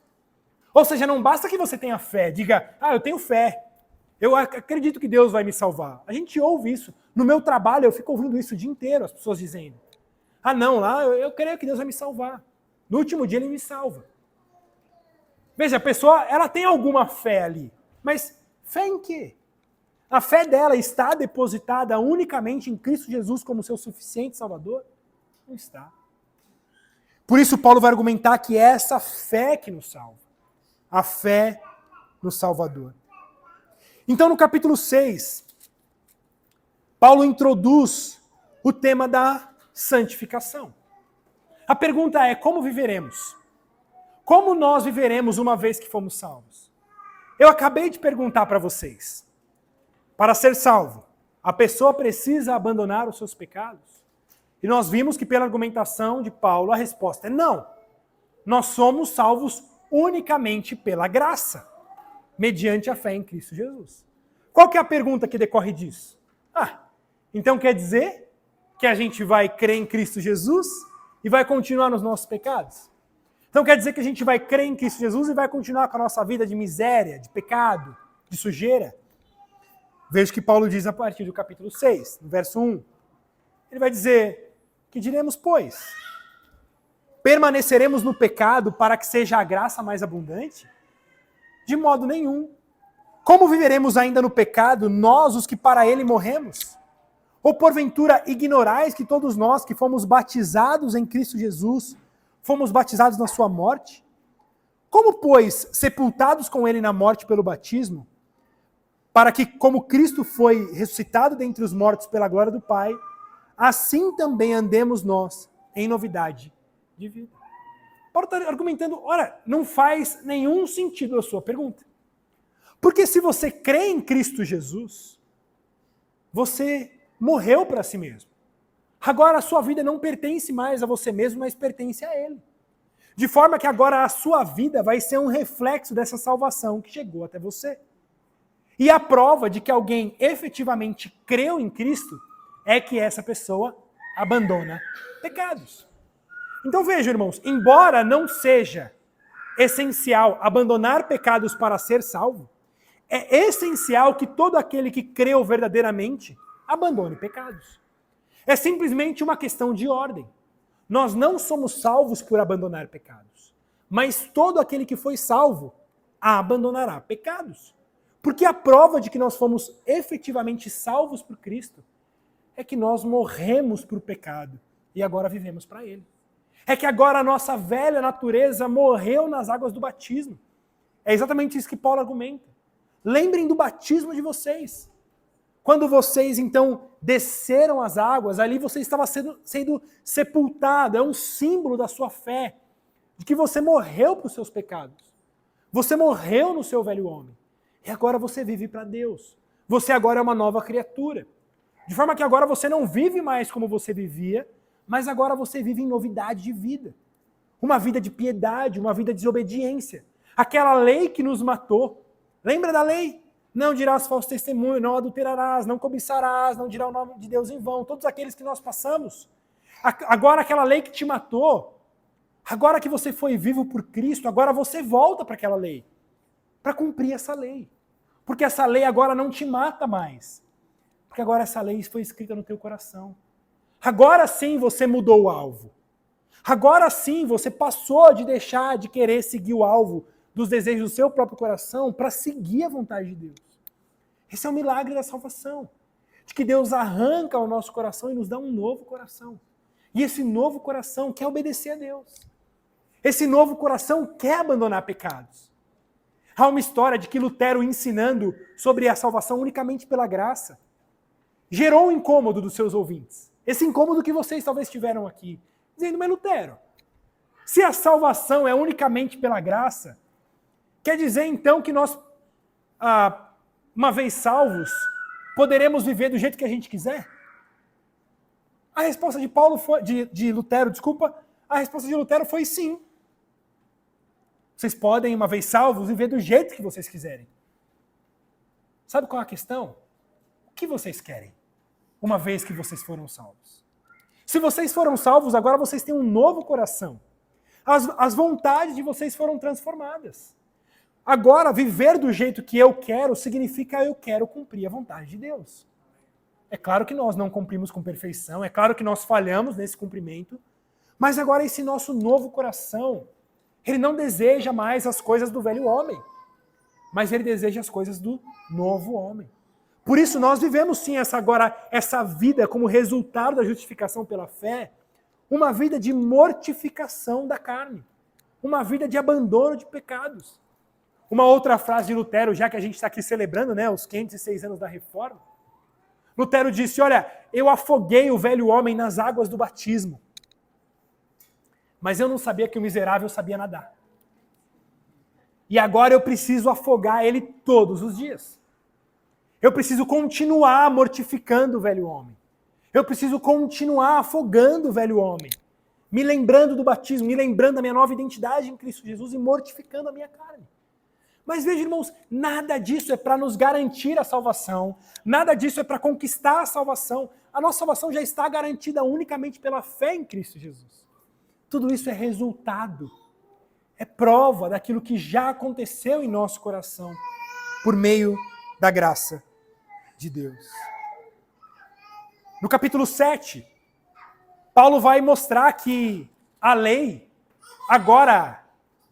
Ou seja, não basta que você tenha fé, diga, eu tenho fé, eu acredito que Deus vai me salvar. A gente ouve isso. No meu trabalho, eu fico ouvindo isso o dia inteiro, as pessoas dizendo. Não, lá eu creio que Deus vai me salvar. No último dia ele me salva. Veja, a pessoa, ela tem alguma fé ali, mas fé em quê? A fé dela está depositada unicamente em Cristo Jesus como seu suficiente Salvador? Não está. Por isso Paulo vai argumentar que é essa fé que nos salva. A fé no Salvador. Então no capítulo 6, Paulo introduz o tema da santificação. A pergunta é, como viveremos? Como nós viveremos uma vez que fomos salvos? Eu acabei de perguntar para vocês. Para ser salvo, a pessoa precisa abandonar os seus pecados? E nós vimos que pela argumentação de Paulo, a resposta é não. Nós somos salvos unicamente pela graça, mediante a fé em Cristo Jesus. Qual que é a pergunta que decorre disso? Então quer dizer que a gente vai crer em Cristo Jesus e vai continuar nos nossos pecados? Então quer dizer que a gente vai crer em Cristo Jesus e vai continuar com a nossa vida de miséria, de pecado, de sujeira? Veja o que Paulo diz a partir do capítulo 6, no verso 1. Ele vai dizer, que diremos, pois? Permaneceremos no pecado para que seja a graça mais abundante? De modo nenhum. Como viveremos ainda no pecado, nós os que para ele morremos? Ou porventura ignorais que todos nós que fomos batizados em Cristo Jesus, fomos batizados na sua morte? Como, pois, sepultados com ele na morte pelo batismo, para que, como Cristo foi ressuscitado dentre os mortos pela glória do Pai, assim também andemos nós em novidade de vida. Paulo está argumentando, não faz nenhum sentido a sua pergunta. Porque se você crê em Cristo Jesus, você morreu para si mesmo. Agora a sua vida não pertence mais a você mesmo, mas pertence a Ele. De forma que agora a sua vida vai ser um reflexo dessa salvação que chegou até você. E a prova de que alguém efetivamente creu em Cristo é que essa pessoa abandona pecados. Então vejam, irmãos, embora não seja essencial abandonar pecados para ser salvo, é essencial que todo aquele que creu verdadeiramente abandone pecados. É simplesmente uma questão de ordem. Nós não somos salvos por abandonar pecados, mas todo aquele que foi salvo abandonará pecados. Porque a prova de que nós fomos efetivamente salvos por Cristo é que nós morremos para o pecado e agora vivemos para Ele. É que agora a nossa velha natureza morreu nas águas do batismo. É exatamente isso que Paulo argumenta. Lembrem do batismo de vocês. Quando vocês, então, desceram as águas, ali você estava sendo sepultado. É um símbolo da sua fé, de que você morreu para os seus pecados. Você morreu no seu velho homem. E agora você vive para Deus. Você agora é uma nova criatura. De forma que agora você não vive mais como você vivia, mas agora você vive em novidade de vida. Uma vida de piedade, uma vida de desobediência. Aquela lei que nos matou. Lembra da lei? Não dirás falso testemunho, não adulterarás, não cobiçarás, não dirá o nome de Deus em vão. Todos aqueles que nós passamos. Agora aquela lei que te matou, agora que você foi vivo por Cristo, agora você volta para aquela lei. Para cumprir essa lei. Porque essa lei agora não te mata mais. Porque agora essa lei foi escrita no teu coração. Agora sim você mudou o alvo. Agora sim você passou de deixar de querer seguir o alvo dos desejos do seu próprio coração para seguir a vontade de Deus. Esse é o milagre da salvação. De que Deus arranca o nosso coração e nos dá um novo coração. E esse novo coração quer obedecer a Deus. Esse novo coração quer abandonar pecados. Há uma história de que Lutero, ensinando sobre a salvação unicamente pela graça, gerou um incômodo dos seus ouvintes. Esse incômodo que vocês talvez tiveram aqui. Dizendo, mas Lutero, se a salvação é unicamente pela graça, quer dizer então que nós, uma vez salvos, poderemos viver do jeito que a gente quiser? A resposta de Lutero, a resposta de Lutero foi sim. Vocês podem, uma vez salvos, viver do jeito que vocês quiserem. Sabe qual é a questão? O que vocês querem, uma vez que vocês foram salvos? Se vocês foram salvos, agora vocês têm um novo coração. As vontades de vocês foram transformadas. Agora, viver do jeito que eu quero significa eu quero cumprir a vontade de Deus. É claro que nós não cumprimos com perfeição, é claro que nós falhamos nesse cumprimento, mas agora esse nosso novo coração, ele não deseja mais as coisas do velho homem, mas ele deseja as coisas do novo homem. Por isso nós vivemos sim essa vida como resultado da justificação pela fé, uma vida de mortificação da carne, uma vida de abandono de pecados. Uma outra frase de Lutero, já que a gente está aqui celebrando, né, os 506 anos da Reforma, Lutero disse, olha, eu afoguei o velho homem nas águas do batismo, mas eu não sabia que o miserável sabia nadar. E agora eu preciso afogar ele todos os dias. Eu preciso continuar mortificando o velho homem. Eu preciso continuar afogando o velho homem. Me lembrando do batismo, me lembrando da minha nova identidade em Cristo Jesus e mortificando a minha carne. Mas veja, irmãos, nada disso é para nos garantir a salvação. Nada disso é para conquistar a salvação. A nossa salvação já está garantida unicamente pela fé em Cristo Jesus. Tudo isso é resultado, é prova daquilo que já aconteceu em nosso coração por meio da graça de Deus. No capítulo 7, Paulo vai mostrar que a lei, agora,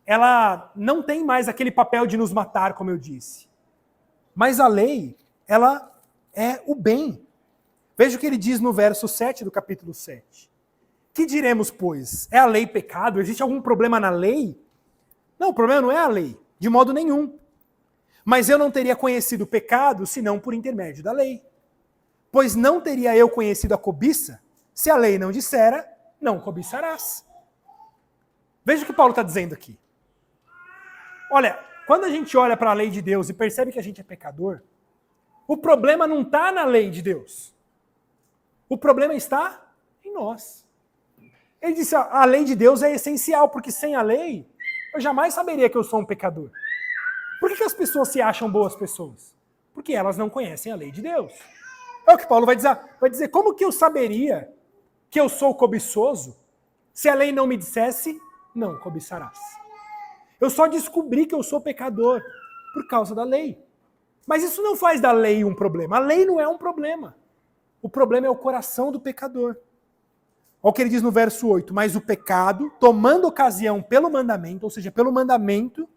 ela não tem mais aquele papel de nos matar, como eu disse. Mas a lei, ela é o bem. Veja o que ele diz no verso 7 do capítulo 7. Que diremos, pois? É a lei pecado? Existe algum problema na lei? Não, o problema não é a lei, de modo nenhum. Mas eu não teria conhecido o pecado, senão por intermédio da lei. Pois não teria eu conhecido a cobiça, se a lei não dissera, não cobiçarás. Veja o que Paulo está dizendo aqui. Olha, quando a gente olha para a lei de Deus e percebe que a gente é pecador, o problema não está na lei de Deus. O problema está em nós. Ele disse, a lei de Deus é essencial, porque sem a lei, eu jamais saberia que eu sou um pecador. Por que as pessoas se acham boas pessoas? Porque elas não conhecem a lei de Deus. É o que Paulo vai dizer, como que eu saberia que eu sou cobiçoso se a lei não me dissesse, não cobiçarás? Eu só descobri que eu sou pecador por causa da lei. Mas isso não faz da lei um problema. A lei não é um problema. O problema é o coração do pecador. Olha o que ele diz no verso 8. Mas o pecado, tomando ocasião pelo mandamento, ou seja, pelo mandamento,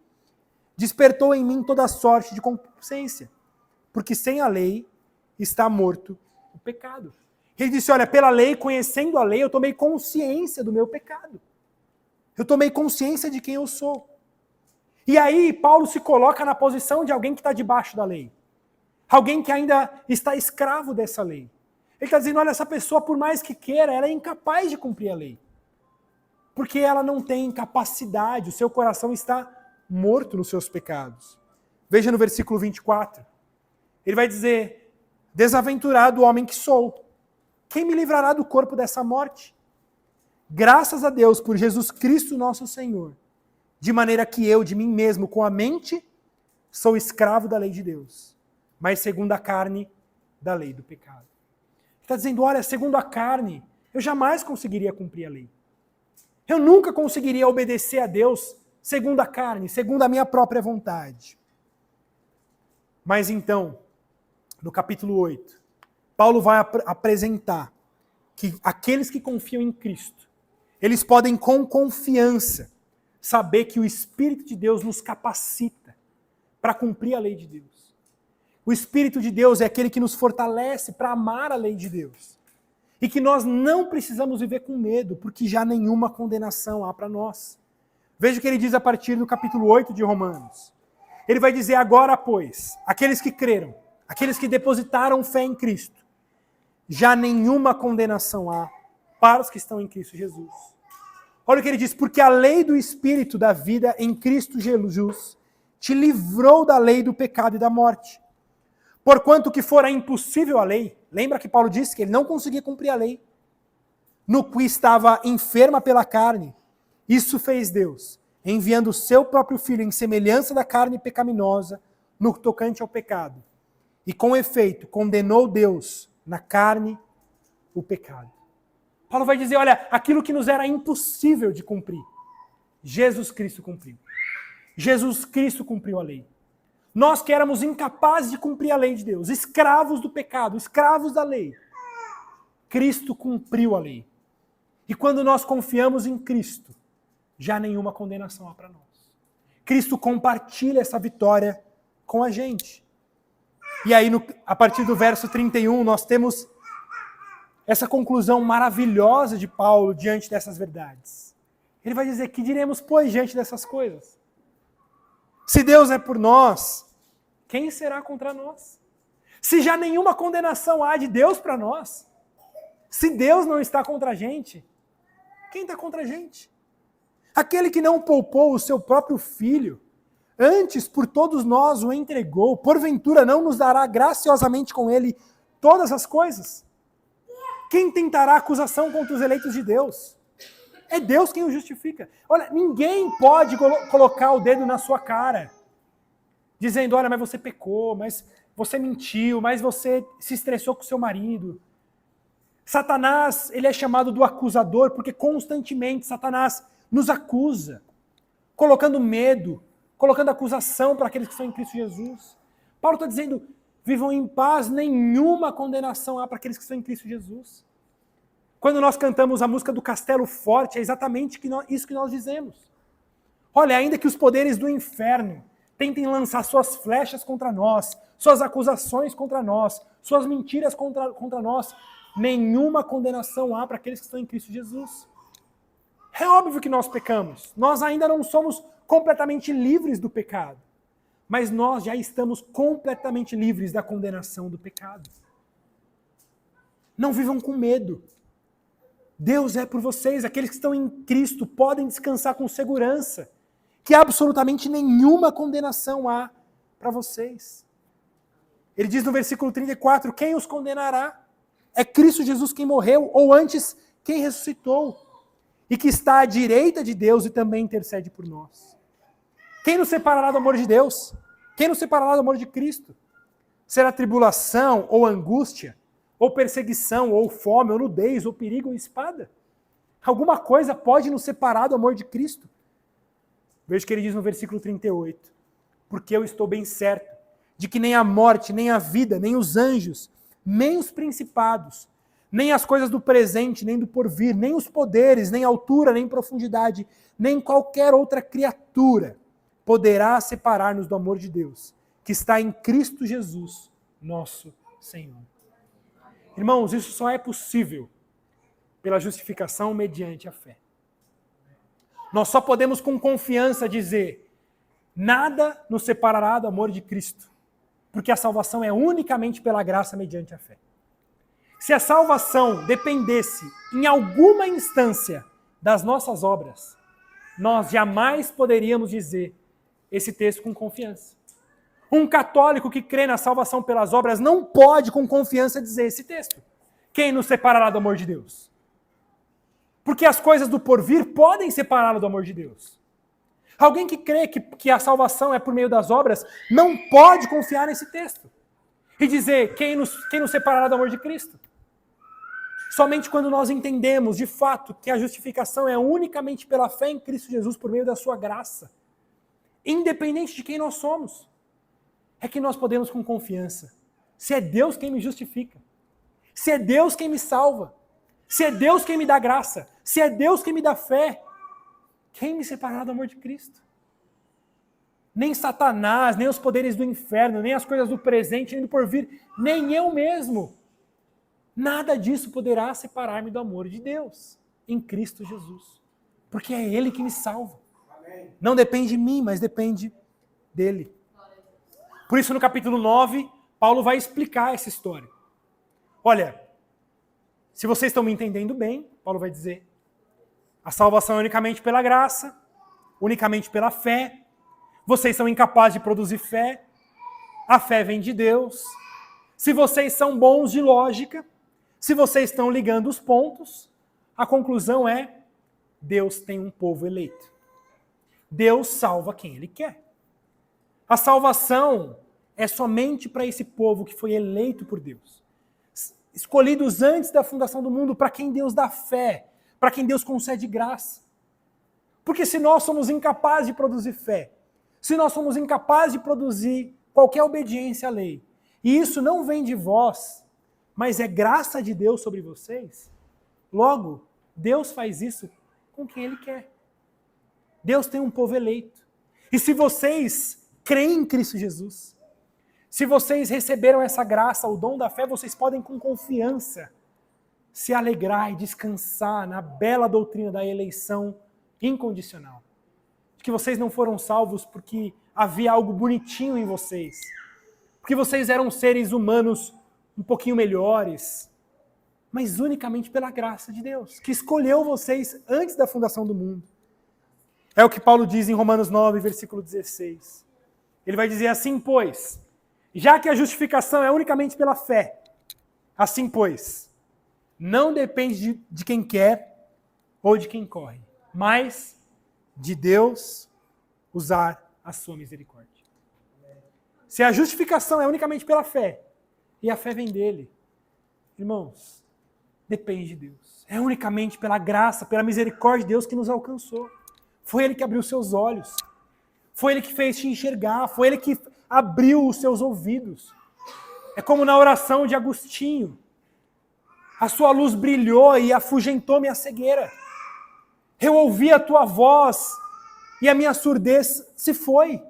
despertou em mim toda sorte de concupiscência. Porque sem a lei está morto o pecado. Ele disse, olha, pela lei, conhecendo a lei, eu tomei consciência do meu pecado. Eu tomei consciência de quem eu sou. E aí, Paulo se coloca na posição de alguém que está debaixo da lei. Alguém que ainda está escravo dessa lei. Ele está dizendo, olha, essa pessoa, por mais que queira, ela é incapaz de cumprir a lei. Porque ela não tem capacidade, o seu coração está morto nos seus pecados. Veja no versículo 24. Ele vai dizer, desaventurado homem que sou, quem me livrará do corpo dessa morte? Graças a Deus por Jesus Cristo nosso Senhor. De maneira que eu, de mim mesmo, com a mente, sou escravo da lei de Deus, mas segundo a carne, da lei do pecado. Ele está dizendo, olha, segundo a carne, eu jamais conseguiria cumprir a lei. Eu nunca conseguiria obedecer a Deus segundo a carne, segundo a minha própria vontade. Mas então, no capítulo 8, Paulo vai apresentar que aqueles que confiam em Cristo, eles podem com confiança saber que o Espírito de Deus nos capacita para cumprir a lei de Deus. O Espírito de Deus é aquele que nos fortalece para amar a lei de Deus. E que nós não precisamos viver com medo, porque já nenhuma condenação há para nós. Veja o que ele diz a partir do capítulo 8 de Romanos. Ele vai dizer, agora, pois, aqueles que creram, aqueles que depositaram fé em Cristo, já nenhuma condenação há para os que estão em Cristo Jesus. Olha o que ele diz, porque a lei do Espírito da vida em Cristo Jesus te livrou da lei do pecado e da morte. Porquanto que fora impossível a lei, lembra que Paulo disse que ele não conseguia cumprir a lei, no que estava enferma pela carne, isso fez Deus, enviando o seu próprio Filho em semelhança da carne pecaminosa, no tocante ao pecado. E com efeito, condenou Deus na carne o pecado. Paulo vai dizer, olha, aquilo que nos era impossível de cumprir, Jesus Cristo cumpriu. Jesus Cristo cumpriu a lei. Nós que éramos incapazes de cumprir a lei de Deus, escravos do pecado, escravos da lei, Cristo cumpriu a lei. E quando nós confiamos em Cristo, já nenhuma condenação há para nós. Cristo compartilha essa vitória com a gente. E aí, a partir do verso 31, nós temos essa conclusão maravilhosa de Paulo diante dessas verdades. Ele vai dizer: que diremos, pois, diante dessas coisas? Se Deus é por nós, quem será contra nós? Se já nenhuma condenação há de Deus para nós, se Deus não está contra a gente, quem está contra a gente? Aquele que não poupou o seu próprio filho, antes por todos nós o entregou, porventura não nos dará graciosamente com ele todas as coisas? Quem tentará acusação contra os eleitos de Deus? É Deus quem o justifica. Olha, ninguém pode colocar o dedo na sua cara, dizendo: olha, mas você pecou, mas você mentiu, mas você se estressou com seu marido. Satanás, ele é chamado do acusador porque constantemente Satanás nos acusa, colocando medo, colocando acusação para aqueles que estão em Cristo Jesus. Paulo está dizendo: vivam em paz, nenhuma condenação há para aqueles que estão em Cristo Jesus. Quando nós cantamos a música do Castelo Forte, é exatamente isso que nós dizemos. Olha, ainda que os poderes do inferno tentem lançar suas flechas contra nós, suas acusações contra nós, suas mentiras contra nós, nenhuma condenação há para aqueles que estão em Cristo Jesus. É óbvio que nós pecamos. Nós ainda não somos completamente livres do pecado. Mas nós já estamos completamente livres da condenação do pecado. Não vivam com medo. Deus é por vocês. Aqueles que estão em Cristo podem descansar com segurança que absolutamente nenhuma condenação há para vocês. Ele diz no versículo 34, quem os condenará? É Cristo Jesus quem morreu, ou antes, quem ressuscitou, e que está à direita de Deus e também intercede por nós. Quem nos separará do amor de Deus? Quem nos separará do amor de Cristo? Será tribulação, ou angústia, ou perseguição, ou fome, ou nudez, ou perigo, ou espada? Alguma coisa pode nos separar do amor de Cristo? Veja o que ele diz no versículo 38. Porque eu estou bem certo de que nem a morte, nem a vida, nem os anjos, nem os principados, nem as coisas do presente, nem do porvir, nem os poderes, nem altura, nem profundidade, nem qualquer outra criatura poderá separar-nos do amor de Deus, que está em Cristo Jesus, nosso Senhor. Irmãos, isso só é possível pela justificação mediante a fé. Nós só podemos com confiança dizer: nada nos separará do amor de Cristo, porque a salvação é unicamente pela graça mediante a fé. Se a salvação dependesse em alguma instância das nossas obras, nós jamais poderíamos dizer esse texto com confiança. Um católico que crê na salvação pelas obras não pode com confiança dizer esse texto. Quem nos separará do amor de Deus? Porque as coisas do porvir podem separá-lo do amor de Deus. Alguém que crê que a salvação é por meio das obras não pode confiar nesse texto e dizer quem nos separará do amor de Cristo. Somente quando nós entendemos, de fato, que a justificação é unicamente pela fé em Cristo Jesus, por meio da sua graça, independente de quem nós somos, é que nós podemos com confiança. Se é Deus quem me justifica, se é Deus quem me salva, se é Deus quem me dá graça, se é Deus quem me dá fé, quem me separará do amor de Cristo? Nem Satanás, nem os poderes do inferno, nem as coisas do presente, nem do porvir, nem eu mesmo. Nada disso poderá separar-me do amor de Deus em Cristo Jesus. Porque é Ele que me salva. Amém. Não depende de mim, mas depende dele. Por isso, no capítulo 9, Paulo vai explicar essa história. Olha, se vocês estão me entendendo bem, Paulo vai dizer, a salvação é unicamente pela graça, unicamente pela fé, vocês são incapazes de produzir fé, a fé vem de Deus. Se vocês são bons de lógica, se vocês estão ligando os pontos, a conclusão é, Deus tem um povo eleito. Deus salva quem Ele quer. A salvação é somente para esse povo que foi eleito por Deus. Escolhidos antes da fundação do mundo, para quem Deus dá fé, para quem Deus concede graça. Porque se nós somos incapazes de produzir fé, se nós somos incapazes de produzir qualquer obediência à lei, e isso não vem de vós, mas é graça de Deus sobre vocês, logo, Deus faz isso com quem Ele quer. Deus tem um povo eleito. E se vocês creem em Cristo Jesus, se vocês receberam essa graça, o dom da fé, vocês podem com confiança se alegrar e descansar na bela doutrina da eleição incondicional. De que vocês não foram salvos porque havia algo bonitinho em vocês, porque vocês eram seres humanos um pouquinho melhores, mas unicamente pela graça de Deus, que escolheu vocês antes da fundação do mundo. É o que Paulo diz em Romanos 9, versículo 16. Ele vai dizer assim, pois, já que a justificação é unicamente pela fé, assim, pois, não depende de quem quer ou de quem corre, mas de Deus usar a sua misericórdia. Se a justificação é unicamente pela fé, e a fé vem dele, irmãos, depende de Deus. É unicamente pela graça, pela misericórdia de Deus que nos alcançou. Foi Ele que abriu seus olhos. Foi Ele que fez te enxergar. Foi Ele que abriu os seus ouvidos. É como na oração de Agostinho. A sua luz brilhou e afugentou minha cegueira. Eu ouvi a tua voz e a minha surdez se foi.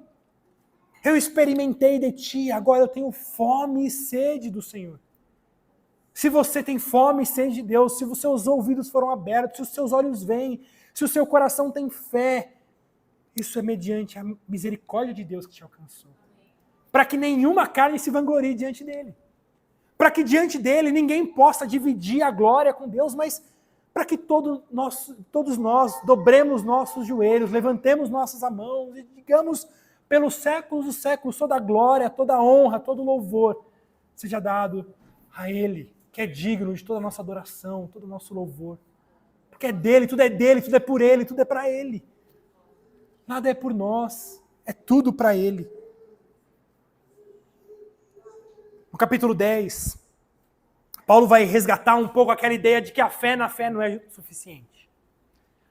Eu experimentei de ti, agora eu tenho fome e sede do Senhor. Se você tem fome e sede de Deus, se os seus ouvidos foram abertos, se os seus olhos veem, se o seu coração tem fé, isso é mediante a misericórdia de Deus que te alcançou. Para que nenhuma carne se vanglorie diante dele. Para que diante dele ninguém possa dividir a glória com Deus, mas para que todos nós dobremos nossos joelhos, levantemos nossas mãos e digamos pelos séculos dos séculos, toda a glória, toda a honra, todo o louvor seja dado a Ele, que é digno de toda a nossa adoração, todo o nosso louvor. Porque é dele, tudo é por Ele, tudo é para Ele. Nada é por nós, é tudo para Ele. No capítulo 10, Paulo vai resgatar um pouco aquela ideia de que a fé na fé não é suficiente.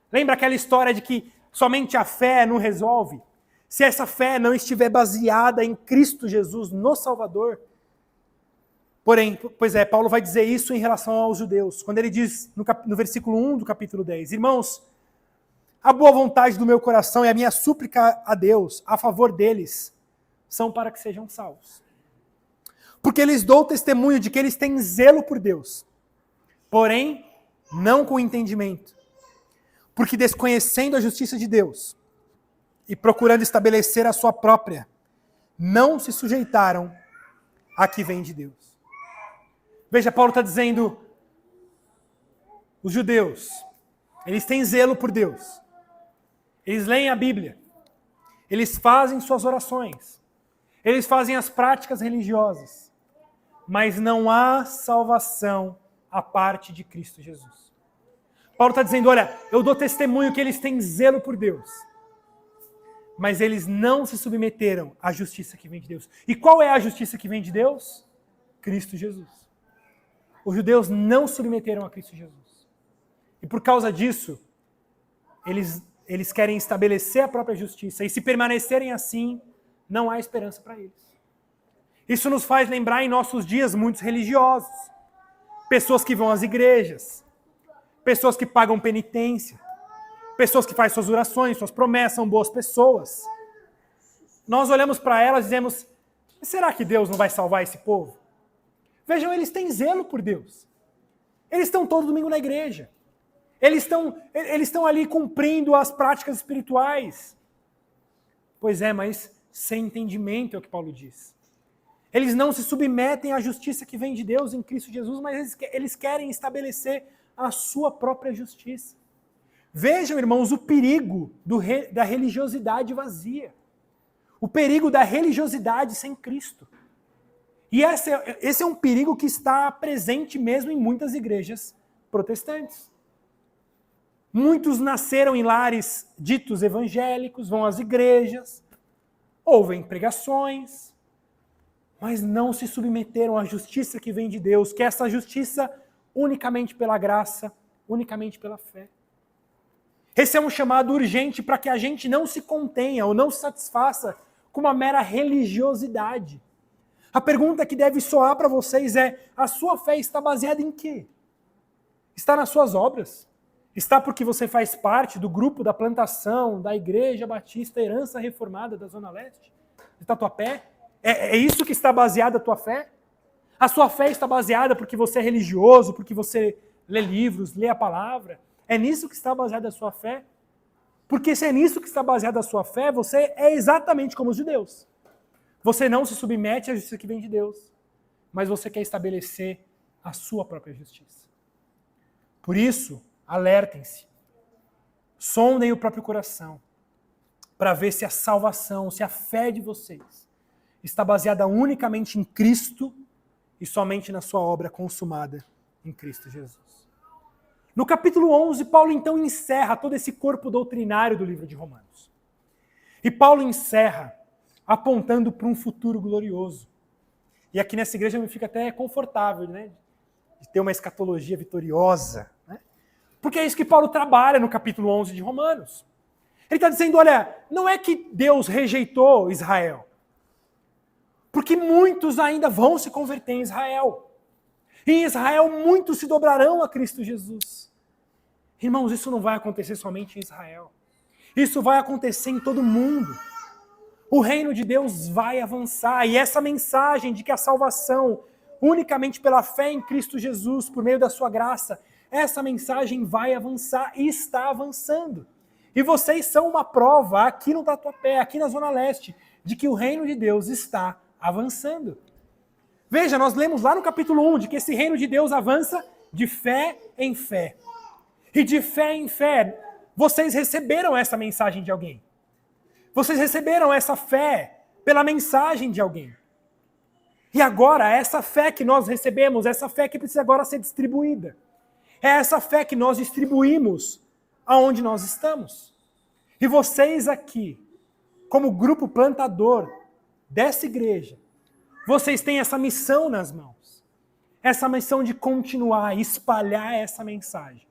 Lembra aquela história de que somente a fé não resolve? Se essa fé não estiver baseada em Cristo Jesus, no Salvador. Porém, Paulo vai dizer isso em relação aos judeus, quando ele diz no versículo 1 do capítulo 10, irmãos, a boa vontade do meu coração e a minha súplica a Deus, a favor deles, são para que sejam salvos. Porque lhes dou testemunho de que eles têm zelo por Deus, porém, não com entendimento. Porque desconhecendo a justiça de Deus e procurando estabelecer a sua própria, não se sujeitaram a que vem de Deus. Veja, Paulo está dizendo, os judeus, eles têm zelo por Deus. Eles leem a Bíblia. Eles fazem suas orações. Eles fazem as práticas religiosas. Mas não há salvação à parte de Cristo Jesus. Paulo está dizendo, olha, eu dou testemunho que eles têm zelo por Deus. Mas eles não se submeteram à justiça que vem de Deus. E qual é a justiça que vem de Deus? Cristo Jesus. Os judeus não se submeteram a Cristo Jesus. E por causa disso, eles querem estabelecer a própria justiça. E se permanecerem assim, não há esperança para eles. Isso nos faz lembrar em nossos dias muitos religiosos. Pessoas que vão às igrejas. Pessoas que pagam penitência. Pessoas que fazem suas orações, suas promessas, são boas pessoas. Nós olhamos para elas e dizemos, será que Deus não vai salvar esse povo? Vejam, eles têm zelo por Deus. Eles estão todo domingo na igreja. Eles estão ali cumprindo as práticas espirituais. Pois é, mas sem entendimento é o que Paulo diz. Eles não se submetem à justiça que vem de Deus em Cristo Jesus, mas eles querem estabelecer a sua própria justiça. Vejam, irmãos, o perigo da religiosidade vazia. O perigo da religiosidade sem Cristo. E esse é um perigo que está presente mesmo em muitas igrejas protestantes. Muitos nasceram em lares ditos evangélicos, vão às igrejas, ouvem pregações, mas não se submeteram à justiça que vem de Deus, que é essa justiça unicamente pela graça, unicamente pela fé. Esse é um chamado urgente para que a gente não se contenha ou não se satisfaça com uma mera religiosidade. A pergunta que deve soar para vocês é: a sua fé está baseada em quê? Está nas suas obras? Está porque você faz parte do grupo da plantação da Igreja Batista Herança Reformada da Zona Leste? De Tatuapé? É isso que está baseada a tua fé? A sua fé está baseada porque você é religioso, porque você lê livros, lê a palavra? É nisso que está baseada a sua fé? Porque se é nisso que está baseada a sua fé, você é exatamente como os judeus. Você não se submete à justiça que vem de Deus, mas você quer estabelecer a sua própria justiça. Por isso, alertem-se. Sondem o próprio coração para ver se a salvação, se a fé de vocês está baseada unicamente em Cristo e somente na sua obra consumada em Cristo Jesus. No capítulo 11, Paulo então encerra todo esse corpo doutrinário do livro de Romanos. E Paulo encerra apontando para um futuro glorioso. E aqui nessa igreja me fica até confortável, né? De ter uma escatologia vitoriosa, né? Porque é isso que Paulo trabalha no capítulo 11 de Romanos. Ele está dizendo, olha, não é que Deus rejeitou Israel, porque muitos ainda vão se converter em Israel. E em Israel muitos se dobrarão a Cristo Jesus. Irmãos, isso não vai acontecer somente em Israel. Isso vai acontecer em todo mundo. O reino de Deus vai avançar. E essa mensagem de que a salvação, unicamente pela fé em Cristo Jesus, por meio da sua graça, essa mensagem vai avançar e está avançando. E vocês são uma prova aqui no Tatuapé, aqui na Zona Leste, de que o reino de Deus está avançando. Veja, nós lemos lá no capítulo 1 de que esse reino de Deus avança de fé em fé. E de fé em fé, vocês receberam essa mensagem de alguém. Vocês receberam essa fé pela mensagem de alguém. E agora, essa fé que nós recebemos, essa fé que precisa agora ser distribuída. É essa fé que nós distribuímos aonde nós estamos. E vocês aqui, como grupo plantador dessa igreja, vocês têm essa missão nas mãos. Essa missão de continuar a espalhar essa mensagem.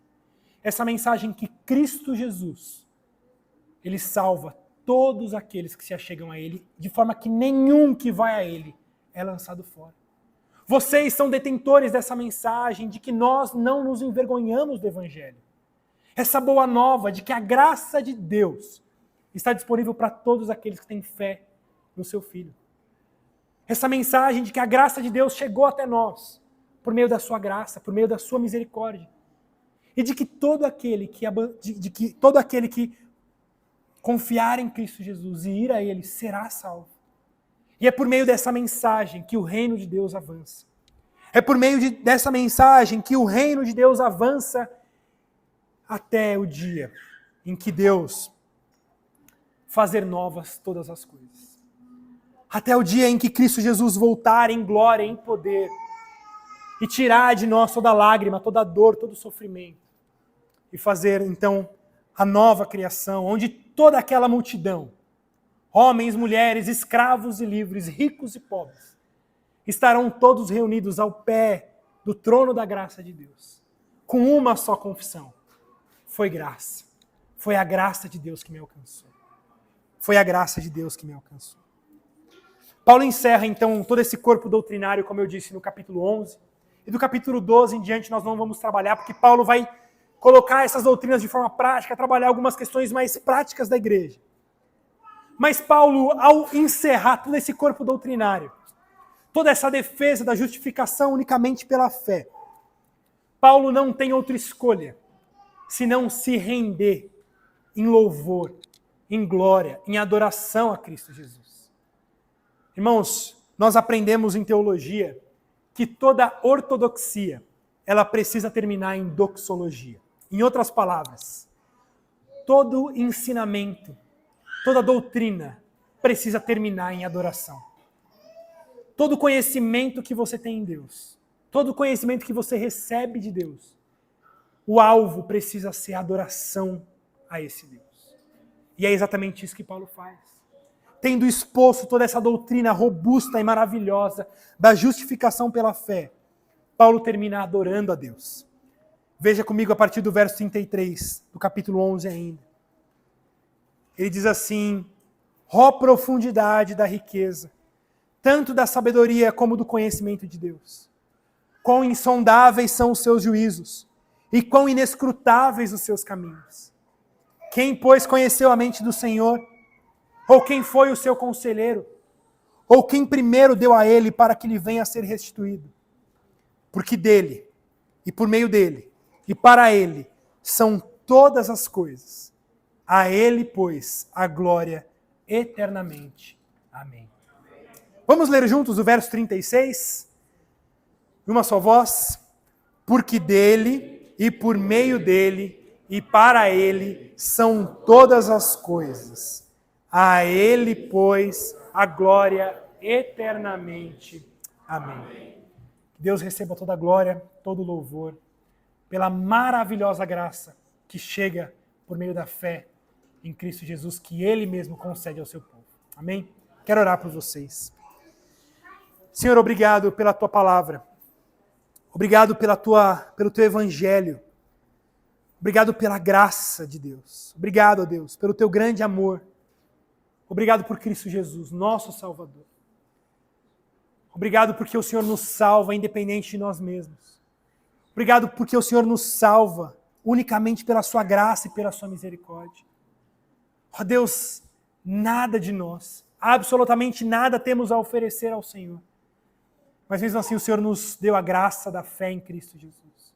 Essa mensagem que Cristo Jesus, Ele salva todos aqueles que se achegam a Ele, de forma que nenhum que vai a Ele é lançado fora. Vocês são detentores dessa mensagem de que nós não nos envergonhamos do Evangelho. Essa boa nova de que a graça de Deus está disponível para todos aqueles que têm fé no seu Filho. Essa mensagem de que a graça de Deus chegou até nós por meio da sua graça, por meio da sua misericórdia. E de que todo aquele que confiar em Cristo Jesus e ir a Ele será salvo. E é por meio dessa mensagem que o reino de Deus avança. É por meio dessa mensagem que o reino de Deus avança até o dia em que Deus fazer novas todas as coisas. Até o dia em que Cristo Jesus voltar em glória, em poder, e tirar de nós toda lágrima, toda dor, todo sofrimento. E fazer, então, a nova criação, onde toda aquela multidão, homens, mulheres, escravos e livres, ricos e pobres, estarão todos reunidos ao pé do trono da graça de Deus, com uma só confissão. Foi graça. Foi a graça de Deus que me alcançou. Foi a graça de Deus que me alcançou. Paulo encerra, então, todo esse corpo doutrinário, como eu disse, no capítulo 11. E do capítulo 12 em diante nós não vamos trabalhar, porque Paulo vai colocar essas doutrinas de forma prática, trabalhar algumas questões mais práticas da igreja. Mas Paulo, ao encerrar todo esse corpo doutrinário, toda essa defesa da justificação unicamente pela fé, Paulo não tem outra escolha senão se render em louvor, em glória, em adoração a Cristo Jesus. Irmãos, nós aprendemos em teologia que toda ortodoxia, ela precisa terminar em doxologia. Em outras palavras, todo ensinamento, toda doutrina precisa terminar em adoração. Todo conhecimento que você tem em Deus, todo conhecimento que você recebe de Deus, o alvo precisa ser adoração a esse Deus. E é exatamente isso que Paulo faz. Tendo exposto toda essa doutrina robusta e maravilhosa da justificação pela fé, Paulo termina adorando a Deus. Veja comigo a partir do verso 33, do capítulo 11 ainda. Ele diz assim: ó profundidade da riqueza, tanto da sabedoria como do conhecimento de Deus. Quão insondáveis são os seus juízos, e quão inescrutáveis os seus caminhos. Quem, pois, conheceu a mente do Senhor? Ou quem foi o seu conselheiro? Ou quem primeiro deu a ele para que lhe venha a ser restituído? Porque dele, e por meio dele, e para ele, são todas as coisas. A ele, pois, a glória eternamente. Amém. Vamos ler juntos o verso 36? Uma só voz. Porque dele, e por meio dele, e para ele, são todas as coisas. A ele, pois, a glória eternamente. Amém. Que Deus receba toda a glória, todo o louvor, pela maravilhosa graça que chega por meio da fé em Cristo Jesus, que Ele mesmo concede ao seu povo. Amém? Quero orar por vocês. Senhor, obrigado pela Tua palavra. Obrigado pelo Teu evangelho. Obrigado pela graça de Deus. Obrigado, ó Deus, pelo Teu grande amor. Obrigado por Cristo Jesus, nosso Salvador. Obrigado porque o Senhor nos salva independente de nós mesmos. Obrigado porque o Senhor nos salva unicamente pela sua graça e pela sua misericórdia. Ó Deus, nada de nós, absolutamente nada temos a oferecer ao Senhor. Mas mesmo assim o Senhor nos deu a graça da fé em Cristo Jesus.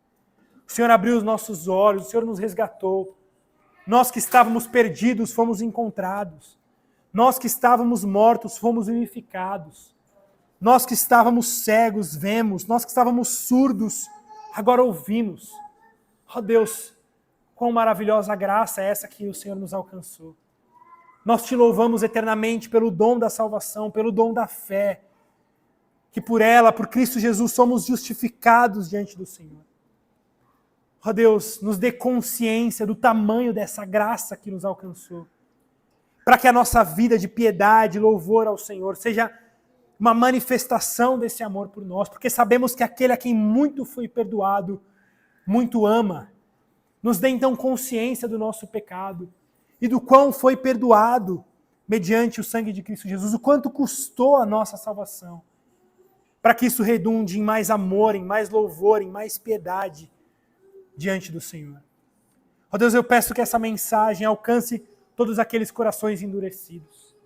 O Senhor abriu os nossos olhos, o Senhor nos resgatou. Nós que estávamos perdidos fomos encontrados. Nós que estávamos mortos fomos vivificados. Nós que estávamos cegos vemos. Nós que estávamos surdos agora ouvimos. Ó Deus, quão maravilhosa graça é essa que o Senhor nos alcançou. Nós te louvamos eternamente pelo dom da salvação, pelo dom da fé, que por ela, por Cristo Jesus, somos justificados diante do Senhor. Ó Deus, nos dê consciência do tamanho dessa graça que nos alcançou, para que a nossa vida de piedade, louvor ao Senhor, seja uma manifestação desse amor por nós, porque sabemos que aquele a quem muito foi perdoado, muito ama. Nos dê então consciência do nosso pecado e do quão foi perdoado mediante o sangue de Cristo Jesus, o quanto custou a nossa salvação, para que isso redunde em mais amor, em mais louvor, em mais piedade diante do Senhor. Ó Deus, eu peço que essa mensagem alcance todos aqueles corações endurecidos,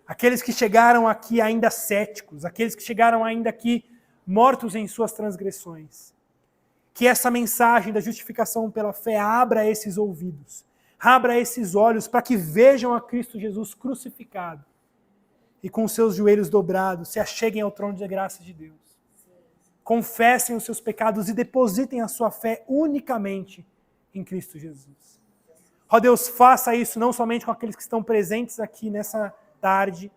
aqueles que chegaram aqui ainda céticos, aqueles que chegaram ainda aqui mortos em suas transgressões. Que essa mensagem da justificação pela fé abra esses ouvidos, abra esses olhos para que vejam a Cristo Jesus crucificado e com seus joelhos dobrados se acheguem ao trono de graça de Deus. Confessem os seus pecados e depositem a sua fé unicamente em Cristo Jesus. Ó Deus, faça isso não somente com aqueles que estão presentes aqui nessa tarde,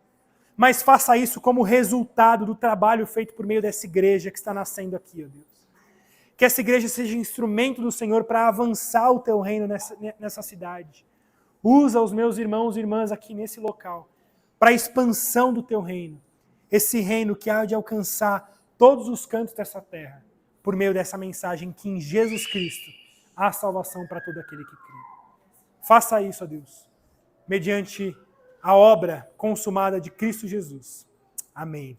mas faça isso como resultado do trabalho feito por meio dessa igreja que está nascendo aqui, ó Deus. Que essa igreja seja instrumento do Senhor para avançar o teu reino nessa cidade. Usa os meus irmãos e irmãs aqui nesse local para a expansão do teu reino. Esse reino que há de alcançar todos os cantos dessa terra por meio dessa mensagem que em Jesus Cristo há salvação para todo aquele que crê. Faça isso, ó Deus, mediante a obra consumada de Cristo Jesus. Amém.